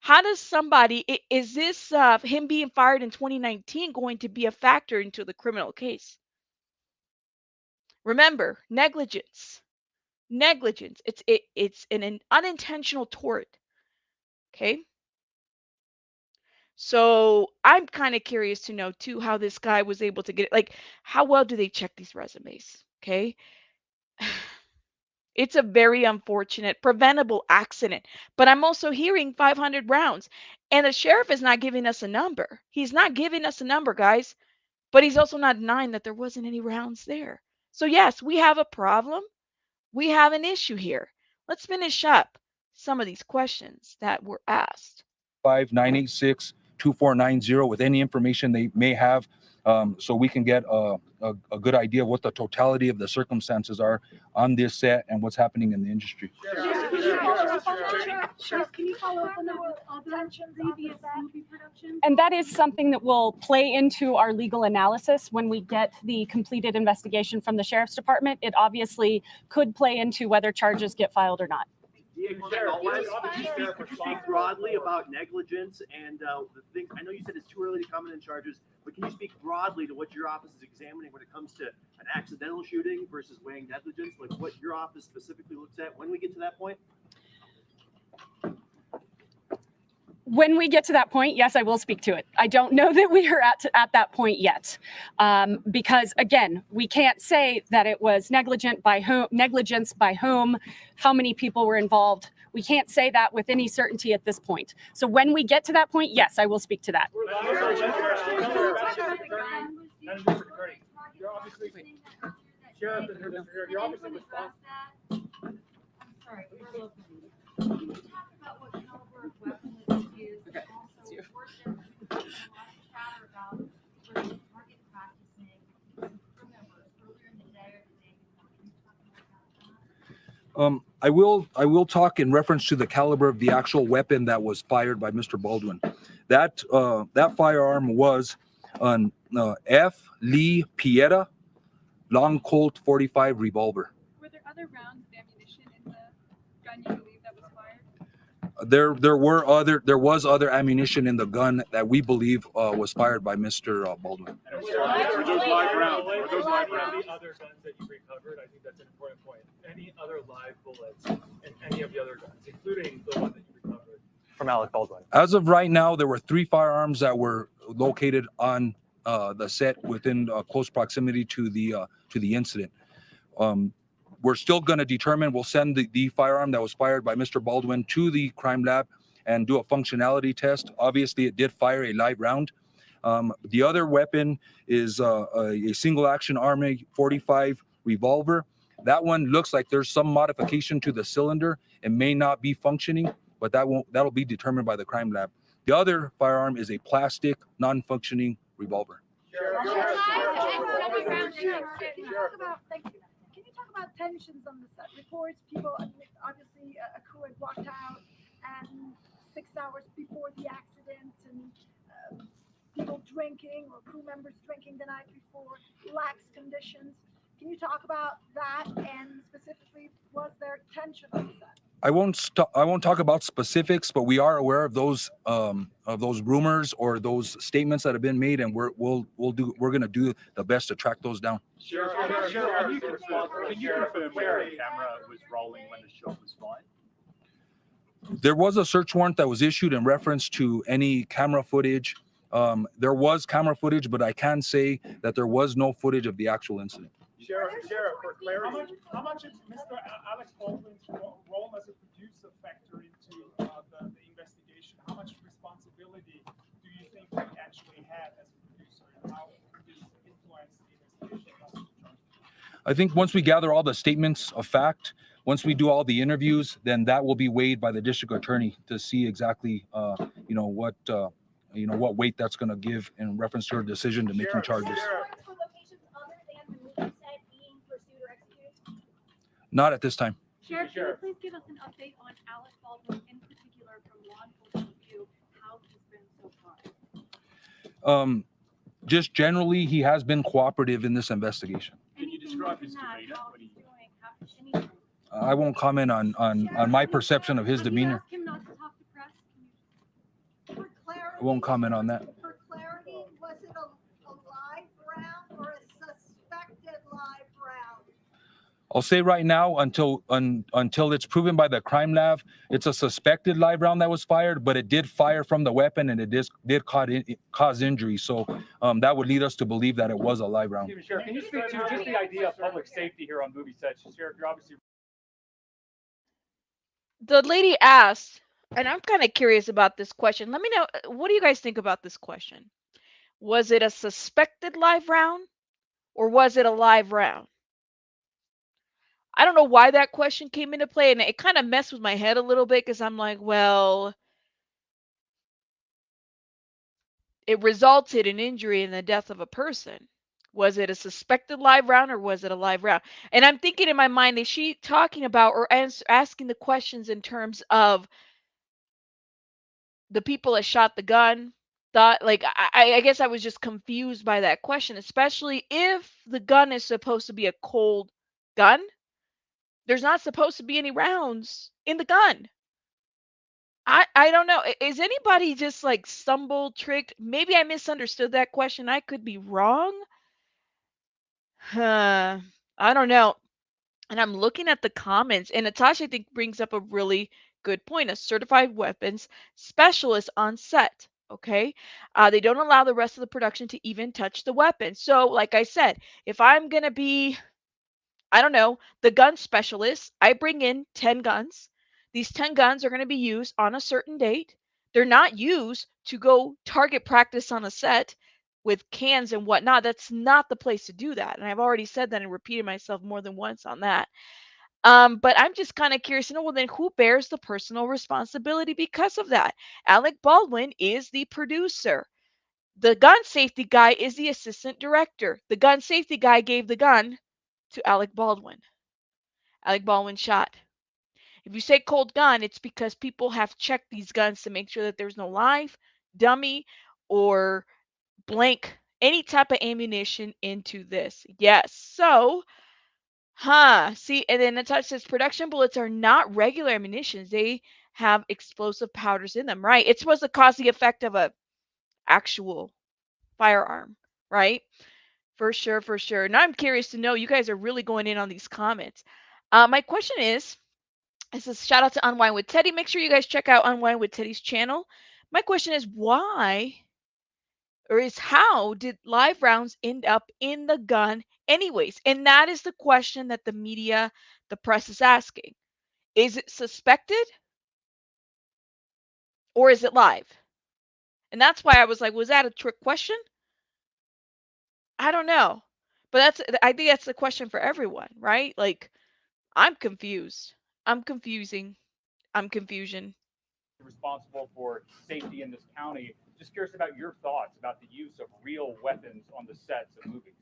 How does somebody, is this him being fired in 2019 going to be a factor into the criminal case? Remember, negligence. Negligence. It's an unintentional tort. Okay. So I'm kind of curious to know too how this guy was able to get it. Like, how well do they check these resumes? Okay. It's a very unfortunate, preventable accident. But I'm also hearing 500 rounds, and the sheriff is not giving us a number. He's not giving us a number, guys, but he's also not denying that there wasn't any rounds there. So, yes, we have a problem. We have an issue here. Let's finish up some of these questions that were asked. 986-2490 with any information they may have, so we can get a good idea of what the totality of the circumstances are on this set and what's happening in the industry. Sheriff, can you follow up on that with other previous movie productions? And that is something that will play into our legal analysis when we get the completed investigation from the Sheriff's Department. It obviously could play into whether charges get filed or not. Could you speak broadly about negligence and the things? I know you said it's too early to comment on charges, but can you speak broadly to what your office is examining when it comes to an accidental shooting versus weighing negligence? Like what your office specifically looks at when we get to that point? When we get to that point, yes, I will speak to it. I don't know that we are at that point yet, because again, we can't say that it was negligence by whom, how many people were involved. We can't say that with any certainty at this point. So when we get to that point, yes, I will speak to that. You're obviously Sheriff, you're obviously responsible. Sorry, can you talk about what caliber of weapon was used? Okay. Also, were there a lot of chatter about target practicing I will talk in reference to the caliber of the actual weapon that was fired by Mr. Baldwin. That firearm was an F. Lee Pieta long Colt 45 revolver. Were there other rounds of ammunition in the gun you believe that was fired? There was other ammunition in the gun that we believe was fired by Mr. Baldwin. Are those live rounds? Are those live rounds? The other guns that you recovered, I think that's an important point. Any other live bullets in any of the other guns, including the one that you recovered from Alec Baldwin? As of right now, there were 3 firearms that were located on the set within close proximity to the incident. We're still going to determine. We'll send the firearm that was fired by Mr. Baldwin to the crime lab and do a functionality test. Obviously, it did fire a live round. The other weapon is a single action Army 45 revolver. That one looks like there's some modification to the cylinder. It may not be functioning, but that'll be determined by the crime lab. The other firearm is a plastic, non-functioning revolver. Can you talk about tensions on the set? Reports, people, obviously a crew had walked out and 6 hours before the accident, and people drinking or crew members drinking the night before, lax conditions. Can you talk about that, and specifically, was there tension on the set? I won't talk about specifics, but we are aware of those rumors or those statements that have been made, and we're going to do the best to track those down. Sheriff, can you confirm whether the camera was rolling when the shot was fired? There was a search warrant that was issued in reference to any camera footage. There was camera footage, but I can say that there was no footage of the actual incident. Sheriff, for clarity, how much is Mr. Alex Baldwin's role as a producer factor into the investigation? How much responsibility do you think he actually had as a producer, and how this influenced the investigation? I think once we gather all the statements of fact, once we do all the interviews, then that will be weighed by the district attorney to see exactly, what weight that's going to give in reference to her decision to making charges. Not at this time. Sheriff, can you please give us an update on Alec Baldwin in particular from law enforcement view, how he's been so far? Just generally, he has been cooperative in this investigation. Can you describe his demeanor when he... Anything? I won't comment on my perception of his demeanor. Can you ask him not to talk to press? For clarity, I won't comment on that. For clarity, was it a live round or a suspected live round? I'll say right now, until it's proven by the crime lab, it's a suspected live round that was fired, but it did fire from the weapon and it did cause injury. So that would lead us to believe that it was a live round. Sheriff, can you speak to just the idea of public safety here on movie sets? Sheriff, you're obviously... The lady asked, and I'm kind of curious about this question. Let me know, what do you guys think about this question? Was it a suspected live round or was it a live round? I don't know why that question came into play, and it kind of messed with my head a little bit because I'm like, well, it resulted in injury and the death of a person. Was it a suspected live round or was it a live round? And I'm thinking in my mind, is she talking about or asking the questions in terms of the people that shot the gun? I guess I was just confused by that question, especially if the gun is supposed to be a cold gun. There's not supposed to be any rounds in the gun. I don't know. Is anybody just like stumbled, tricked? Maybe I misunderstood that question. I could be wrong. I don't know. And I'm looking at the comments, and Natasha, I think, brings up a really good point. A certified weapons specialist on set. Okay. They don't allow the rest of the production to even touch the weapon. So, like I said, if I'm going to be, I don't know, the gun specialist, I bring in 10 guns. These 10 guns are going to be used on a certain date. They're not used to go target practice on a set with cans and whatnot. That's not the place to do that. And I've already said that and repeated myself more than once on that. But I'm just kind of curious to know, well, then who bears the personal responsibility because of that? Alec Baldwin is the producer. The gun safety guy is the assistant director. The gun safety guy gave the gun to Alec Baldwin. Alec Baldwin shot If you say cold gun, it's because people have checked these guns to make sure that there's no live, dummy, or blank, any type of ammunition into this. Yes. So, see, and then Natasha says production bullets are not regular ammunitions. They have explosive powders in them, right? It's supposed to cause the effect of a actual firearm, right? For sure, for sure. Now I'm curious to know, you guys are really going in on these comments. My question is, this is shout out to Unwind with Teddy. Make sure you guys check out Unwind with Teddy's channel. My question is, why or is how did live rounds end up in the gun anyways? And that is the question that the media, the press is asking. Is it suspected or is it live? And that's why I was like, was that a trick question? I don't know. But I think that's the question for everyone, right? Like, I'm confused. I'm confusing. I'm confusion. Responsible for safety in this county. Just curious about your thoughts about the use of real weapons on the sets of movies.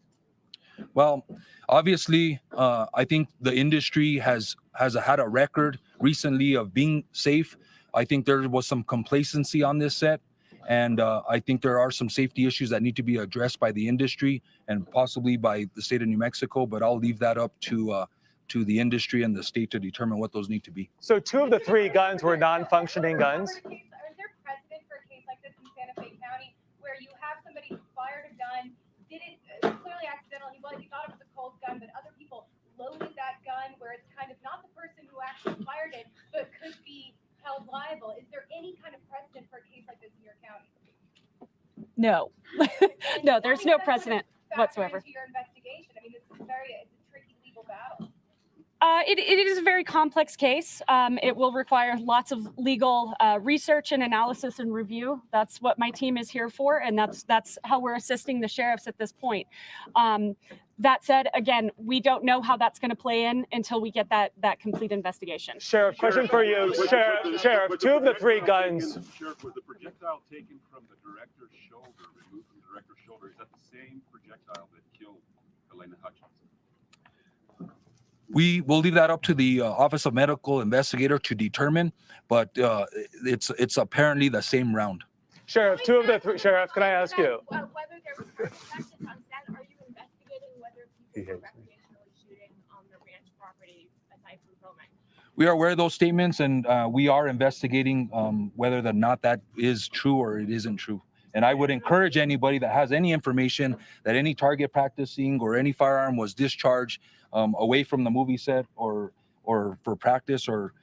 Well, obviously, I think the industry has had a record recently of being safe. I think there was some complacency on this set, and I think there are some safety issues that need to be addressed by the industry and possibly by the state of New Mexico. But I'll leave that up to the industry and the state to determine what those need to be. So 2 of the 3 guns were non-functioning guns. Is there precedent for a case like this in Santa Fe County where you have somebody who fired a gun, did it clearly accidentally, well, he thought it was a cold gun, but other people loaded that gun where it's kind of not the person who actually fired it, but could be held liable? Is there any kind of precedent for a case like this in your county? No. No, there's no precedent whatsoever. Into your investigation. I mean, it's a tricky legal battle. It is a very complex case. It will require lots of legal research and analysis and review. That's what my team is here for, and that's how we're assisting the sheriffs at this point. That said, again, we don't know how that's going to play in until we get that complete investigation. Sheriff, question for you. Sheriff, 2 of the 3 guns. Sheriff, was the projectile taken from the director's shoulder, removed from the director's shoulder? Is that the same projectile that killed Halyna Hutchins? We will leave that up to the Office of Medical Investigator to determine, but it's apparently the same round. Sheriff, 2 of the 3. Sheriff, can I ask you? Whether there was practice on set, are you investigating whether people were recreationally shooting on the ranch property aside from filming? We are aware of those statements, and we are investigating whether or not that is true or it isn't true. And I would encourage anybody that has any information that any target practicing or any firearm was discharged away from the movie set or for practice or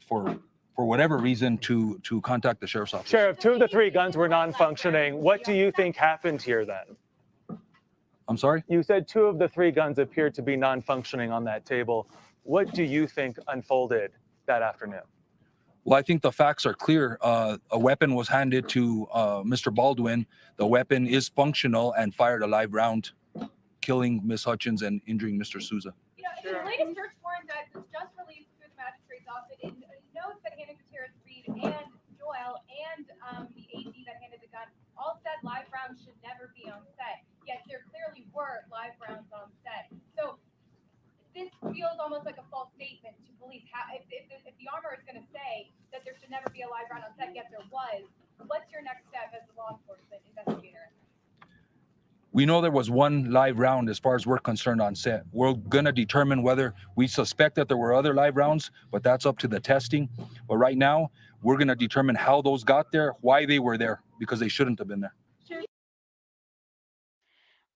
for whatever reason to contact the sheriff's office. Sheriff, 2 of the 3 guns were non-functioning. What do you think happened here then? I'm sorry? You said 2 of the 3 guns appeared to be non-functioning on that table. What do you think unfolded that afternoon? Well, I think the facts are clear. A weapon was handed to Mr. Baldwin. The weapon is functional and fired a live round, killing Ms. Hutchins and injuring Mr. Souza. You know, in the latest search warrant that was just released through the magistrate's office, it notes that Hannah Gutierrez-Reed and Joel and the AD that handed the gun all said live rounds should never be on set. Yet there clearly were live rounds on set. So this feels almost like a false statement to police. If the armor is going to say that there should never be a live round on set, yet there was, what's your next step as a law enforcement investigator? We know there was one live round as far as we're concerned on set. We're going to determine whether we suspect that there were other live rounds, but that's up to the testing. But right now, we're going to determine how those got there, why they were there, because they shouldn't have been there.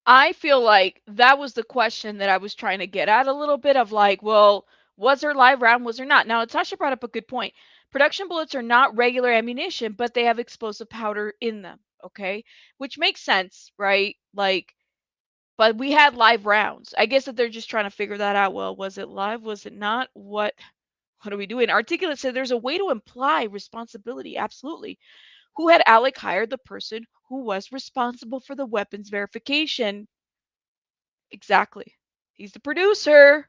I feel like that was the question that I was trying to get at a little bit of like, well, was there live round, was there not? Now, Natasha brought up a good point. Production bullets are not regular ammunition, but they have explosive powder in them, okay? Which makes sense, right? Like, but we had live rounds. I guess that they're just trying to figure that out. Well, was it live? Was it not? What are we doing? Articulate said there's a way to imply responsibility. Absolutely. Who had Alec hired the person who was responsible for the weapons verification? Exactly. He's the producer.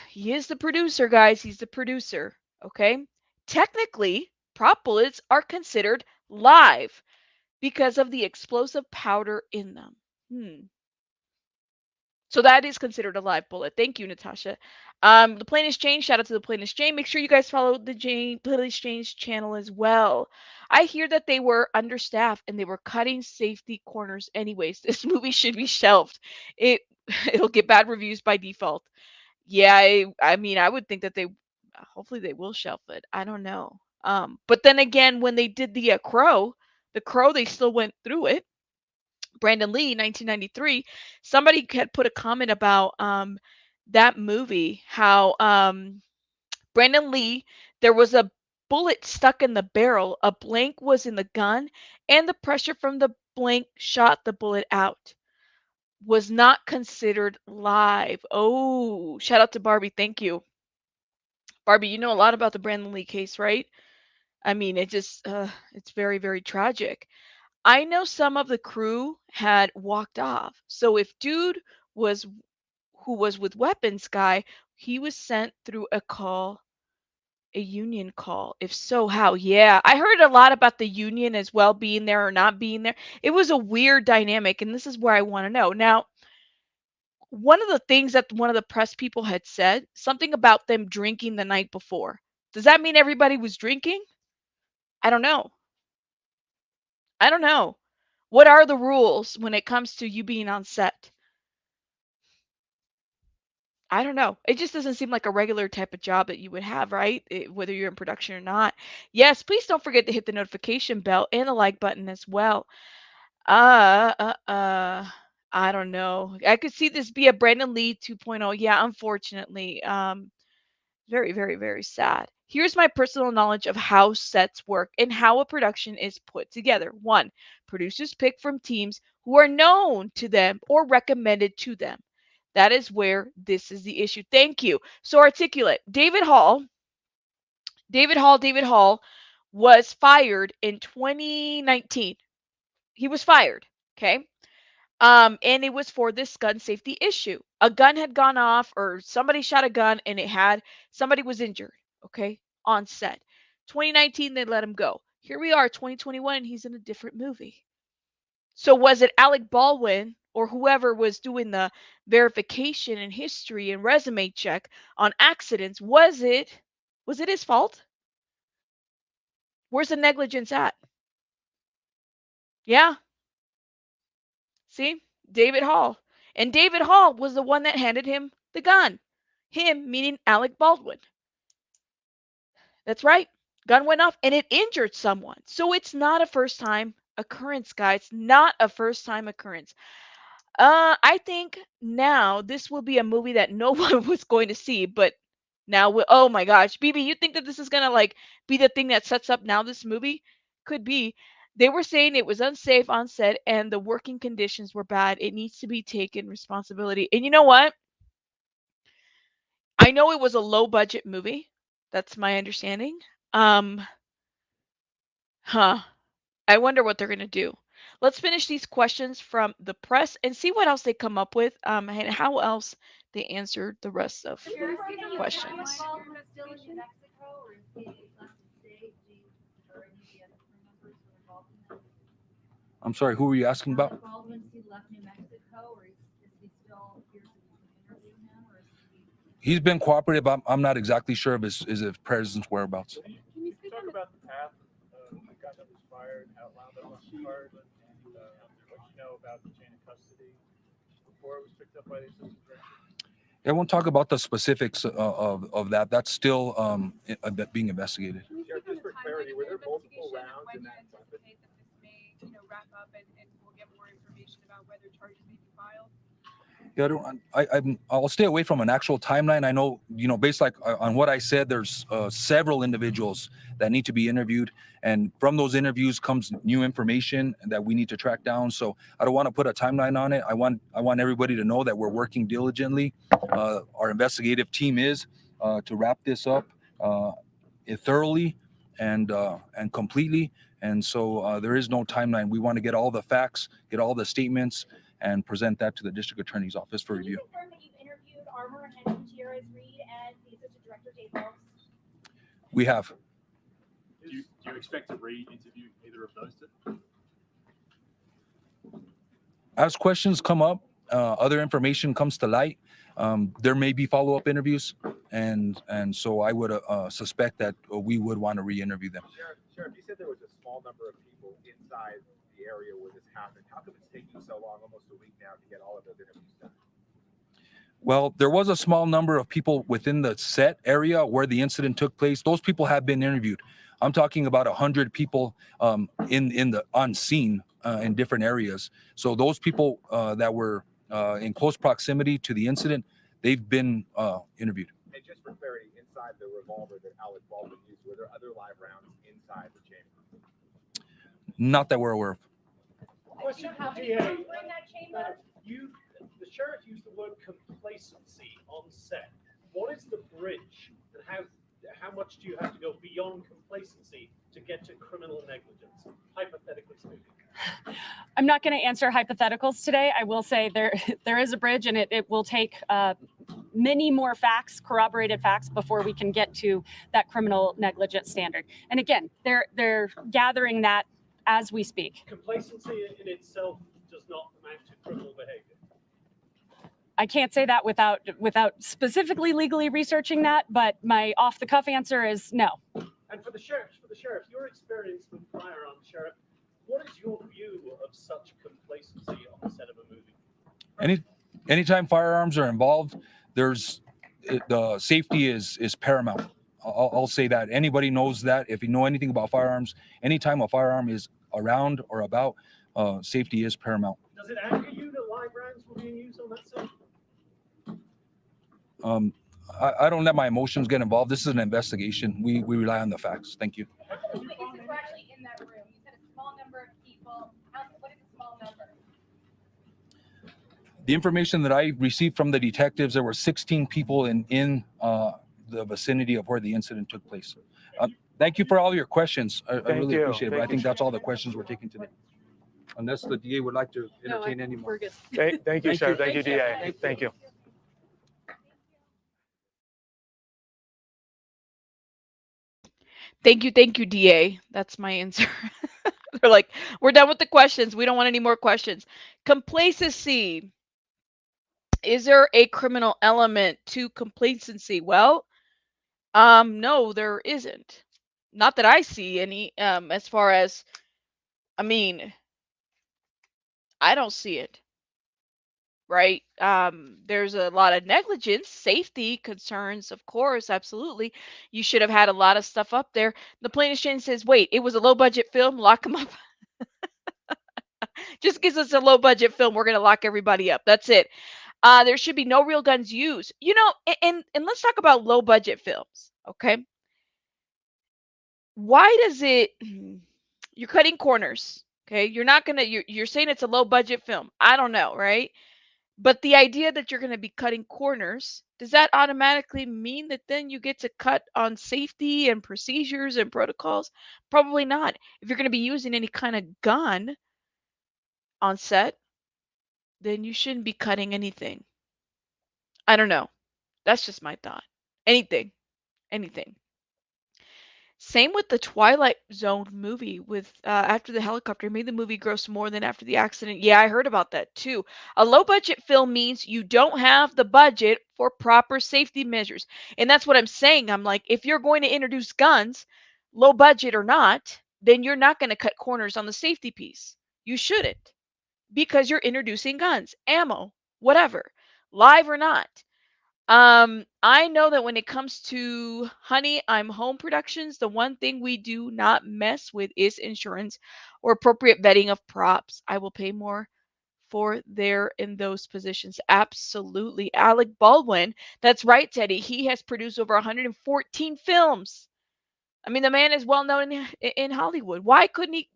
He is the producer, guys. He's the producer. Okay? Technically, prop bullets are considered live because of the explosive powder in them. So that is considered a live bullet. Thank you, Natasha. The Plainest Jane, shout out to the Plainest Jane. Make sure you guys follow the Plainest Jane's channel as well. I hear that they were understaffed and they were cutting safety corners anyways. This movie should be shelved. It it'll get bad reviews by default. Yeah, I mean, I would think that they hopefully they will shelf it. I don't know. But then again, when they did the Crow, they still went through it. Brandon Lee, 1993, somebody had put a comment about that movie, how Brandon Lee, there was a bullet stuck in the barrel, a blank was in the gun, and the pressure from the blank shot the bullet out. Was not considered live. Oh, shout out to Barbie. Thank you. Barbie, you know a lot about the Brandon Lee case, right? I mean, it's very, very tragic. I know some of the crew had walked off. So if dude was who was with weapons guy, he was sent through a union call. If so, how? Yeah, I heard a lot about the union as well being there or not being there. It was a weird dynamic, and this is where I want to know. Now, one of the things that one of the press people had said, something about them drinking the night before. Does that mean everybody was drinking? I don't know. I don't know. What are the rules when it comes to you being on set? I don't know. It just doesn't seem like a regular type of job that you would have, right? Whether you're in production or not. Yes, please don't forget to hit the notification bell and the like button as well. Uh, uh, uh, I don't know. I could see this be a Brandon Lee 2.0. Yeah, unfortunately. Very, very, very sad. Here's my personal knowledge of how sets work and how a production is put together. One, producers pick from teams who are known to them or recommended to them. That is where this is the issue. Thank you. So articulate. David Hall was fired in 2019. He was fired. Okay. And it was for this gun safety issue. A gun had gone off, or somebody shot a gun, and somebody was injured. Okay, on set. 2019, they let him go. Here we are, 2021, and he's in a different movie. So was it Alec Baldwin or whoever was doing the verification and history and resume check on accidents? Was it his fault? Where's the negligence at? Yeah, see? David Hall. And David Hall was the one that handed him the gun. Him, meaning Alec Baldwin. That's right. Gun went off and it injured someone. So it's not a first time occurrence, guys. Not a first time occurrence. I think now this will be a movie that no one was going to see, but now oh my gosh, BB, you think that this is gonna like be the thing that sets up now this movie? Could be. They were saying it was unsafe on set and the working conditions were bad. It needs to be taken responsibility. And you know what? I know it was a low budget movie. That's my understanding. Um, huh. I wonder what they're gonna do. Let's finish these questions from the press and see what else they come up with, and how else they answered the rest of questions. I'm sorry, who were you asking about? He's been cooperative. I'm not exactly sure of his presence whereabouts. Can you talk about the path of the guy that was fired, how long that was fired, and what you know about the chain of custody before it was picked up by the assistant director? I won't talk about the specifics of that. That's still being investigated. Yeah, just for clarity, were there multiple rounds in that? Wrap up and we'll get more information about whether charges may be filed. Yeah, I'll stay away from an actual timeline. I know, based on what I said, there's several individuals that need to be interviewed, and from those interviews comes new information that we need to track down. So I don't want to put a timeline on it. I want everybody to know that we're working diligently. Our investigative team is to wrap this up thoroughly and completely. And so there is no timeline. We want to get all the facts, get all the statements, and present that to the district attorney's office for review. Can you confirm that you've interviewed Armor and Gutierrez Reed and the assistant director Dave Phelps? We have. Do you expect to re-interview either of those two? As questions come up, other information comes to light, there may be follow-up interviews, and so I would suspect that we would want to re-interview them. Sheriff, you said there was a small number of people inside the area where this happened. How come it's taking so long, almost a week now, to get all of those interviews done? Well, there was a small number of people within the set area where the incident took place. Those people have been interviewed. I'm talking about 100 people in the on scene in different areas. So those people that were in close proximity to the incident, they've been interviewed. And just for clarity, inside the revolver that Alec Baldwin used, were there other live rounds inside the chamber? Not that we're aware of. Question How for many DA. rounds were in that chamber? The sheriff used the word complacency on set. What is the bridge, and how much do you have to go beyond complacency to get to criminal negligence, hypothetically speaking? I'm not going to answer hypotheticals today. I will say there is a bridge, and it will take many more facts, corroborated facts, before we can get to that criminal negligence standard. And again, they're gathering that as we speak. Complacency in itself does not amount to criminal behavior. I can't say that without specifically legally researching that, but my off-the-cuff answer is no. And for the sheriff, your experience with firearms, Sheriff, what is your view of such complacency on the set of a movie? Anytime firearms are involved, the safety is paramount. I'll say that. Anybody knows that. If you know anything about firearms, anytime a firearm is around or about, safety is paramount. Does it anger you that live rounds were being used on that set? I don't let my emotions get involved. This is an investigation. We rely on the facts. Tk you. How many witnesses were actually in that room? You said a small number of people. What is a small number? The information that I received from the detectives, there were 16 people in the vicinity of where the incident took place. Thank you for all your questions. I really appreciate it. But I think that's all the questions we're taking today. Unless the DA would like to entertain any more. We're good. Thank you, Sheriff. Thank you, DA. Thank you. Thank you, DA. That's my answer. They're like, we're done with the questions. We don't want any more questions. Complacency. Is there a criminal element to complacency? Well, no, there isn't. Not that I see any. As far as, I mean, I don't see it. Right? There's a lot of negligence, safety concerns, of course, absolutely. You should have had a lot of stuff up there. The plaintiff says, wait, it was a low budget film, lock them up. Just because it's a low budget film, we're going to lock everybody up. That's it. There should be no real guns used. You know, and let's talk about low budget films, okay? Why does it, you're cutting corners, okay? You're not going to, you're saying it's a low budget film. I don't know, right? But the idea that you're going to be cutting corners, does that automatically mean that then you get to cut on safety and procedures and protocols? Probably not. If you're going to be using any kind of gun on set, then you shouldn't be cutting anything. I don't know. That's just my thought. Anything. Anything. Same with the Twilight Zone movie with after the helicopter made the movie gross more than after the accident. Yeah, I heard about that too. A low budget film means you don't have the budget for proper safety measures. And that's what I'm saying. I'm like, if you're going to introduce guns, low budget or not, then you're not going to cut corners on the safety piece. You shouldn't, because you're introducing guns, ammo, whatever, live or not. I know that when it comes to Honey, I'm Home Productions, the one thing we do not mess with is insurance or appropriate vetting of props. I will pay more for there in those positions. Absolutely. Alec Baldwin, that's right, Teddy. He has produced over 114 films. I mean, the man is well known in Hollywood. Why couldn't he?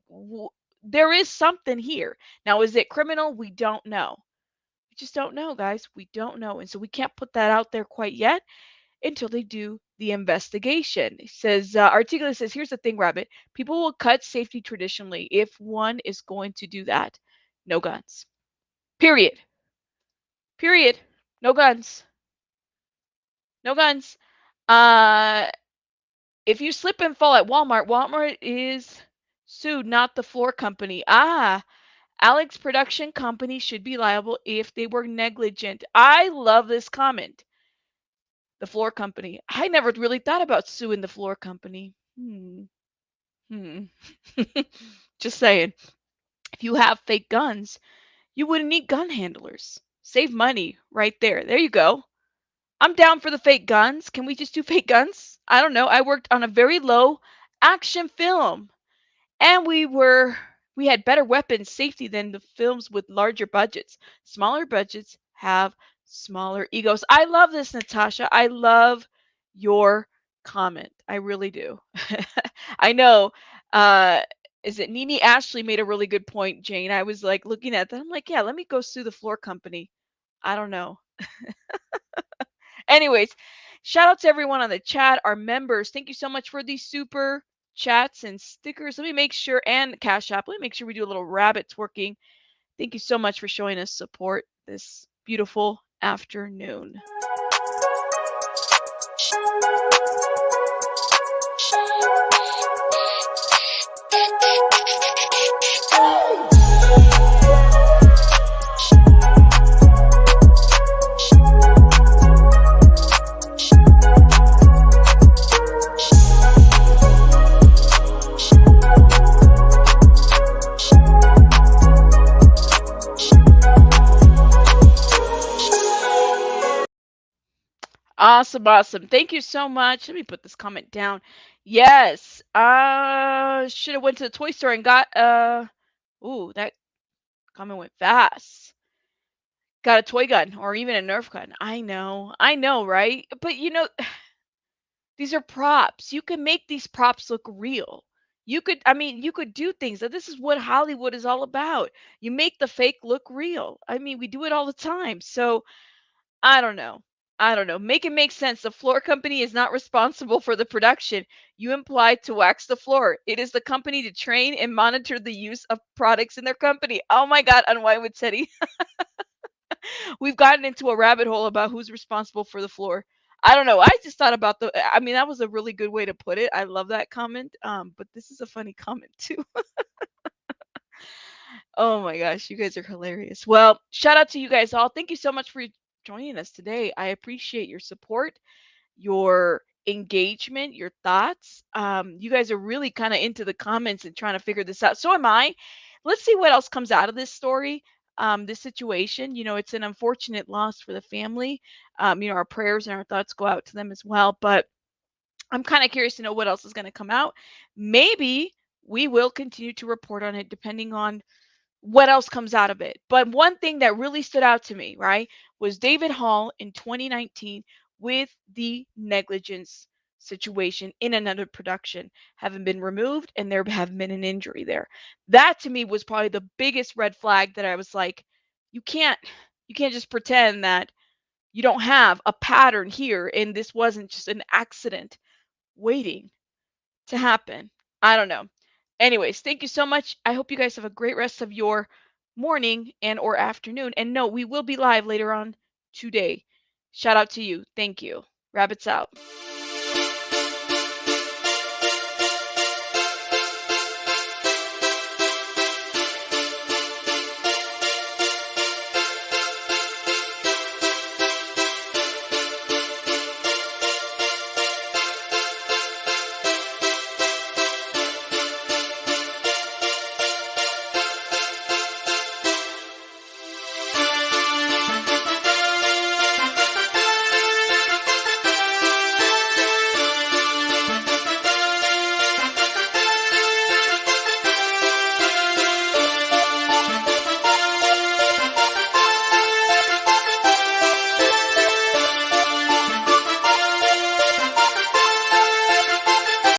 There is something here. Now, is it criminal? We don't know. We just don't know, guys. We don't know. And so we can't put that out there quite yet until they do the investigation. He says, Articulate says, here's the thing, Rabbit. People will cut safety traditionally if one is going to do that. No guns. Period. Period. No guns. No guns. If you slip and fall at Walmart, Walmart is sued, not the floor company. Alec's production company should be liable if they were negligent. I love this comment. The floor company. I never really thought about suing the floor company. Hmm. Just saying. If you have fake guns, you wouldn't need gun handlers. Save money right there. There you go. I'm down for the fake guns. Can we just do fake guns? I don't know. I worked on a very low action film and we had better weapons safety than the films with larger budgets. Smaller budgets have smaller egos. I love this, Natasha. I love your comment. I really do. I know. Uh, is it Nene Ashley made a really good point, Jane? I was like looking at that. I'm like, yeah, let me go sue the floor company. I don't know. Anyways, shout out to everyone on the chat, our members. Thank you so much for these super chats and stickers. Let me make sure, and Cash App, let me make sure we do a little rabbit twerking. Thank you so much for showing us support this beautiful afternoon. Awesome, awesome. Thank you so much. Let me put this comment down. Yes. Should have went to the toy store and got ooh, that comment went fast. Got a toy gun or even a Nerf gun. I know, right? But these are props. You can make these props look real. You could do things. This is what Hollywood is all about. You make the fake look real. We do it all the time. So I don't know. I don't know. Make it make sense. The floor company is not responsible for the production. You implied to wax the floor. It is the company to train and monitor the use of products in their company. Oh my God, Unwind Teddy. We've gotten into a rabbit hole about who's responsible for the floor. I don't know. I just thought about that was a really good way to put it. I love that comment. But this is a funny comment too. Oh my gosh, you guys are hilarious. Well, shout out to you guys all. Thank you so much for joining us today. I appreciate your support, your engagement, your thoughts. You guys are really kind of into the comments and trying to figure this out. So am I. Let's see what else comes out of this story, this situation. It's an unfortunate loss for the family. Our prayers and our thoughts go out to them as well. But I'm kind of curious to know what else is going to come out. Maybe we will continue to report on it depending on what else comes out of it. But one thing that really stood out to me, right, was David Hall in 2019 with the negligence situation in another production having been removed and there having been an injury there. That to me was probably the biggest red flag that I was like, you can't just pretend that you don't have a pattern here and this wasn't just an accident waiting to happen. I don't know. Anyways, thank you so much. I hope you guys have a great rest of your morning and or afternoon. And no, we will be live later on today. Shout out to you. Thank you. Rabbits out.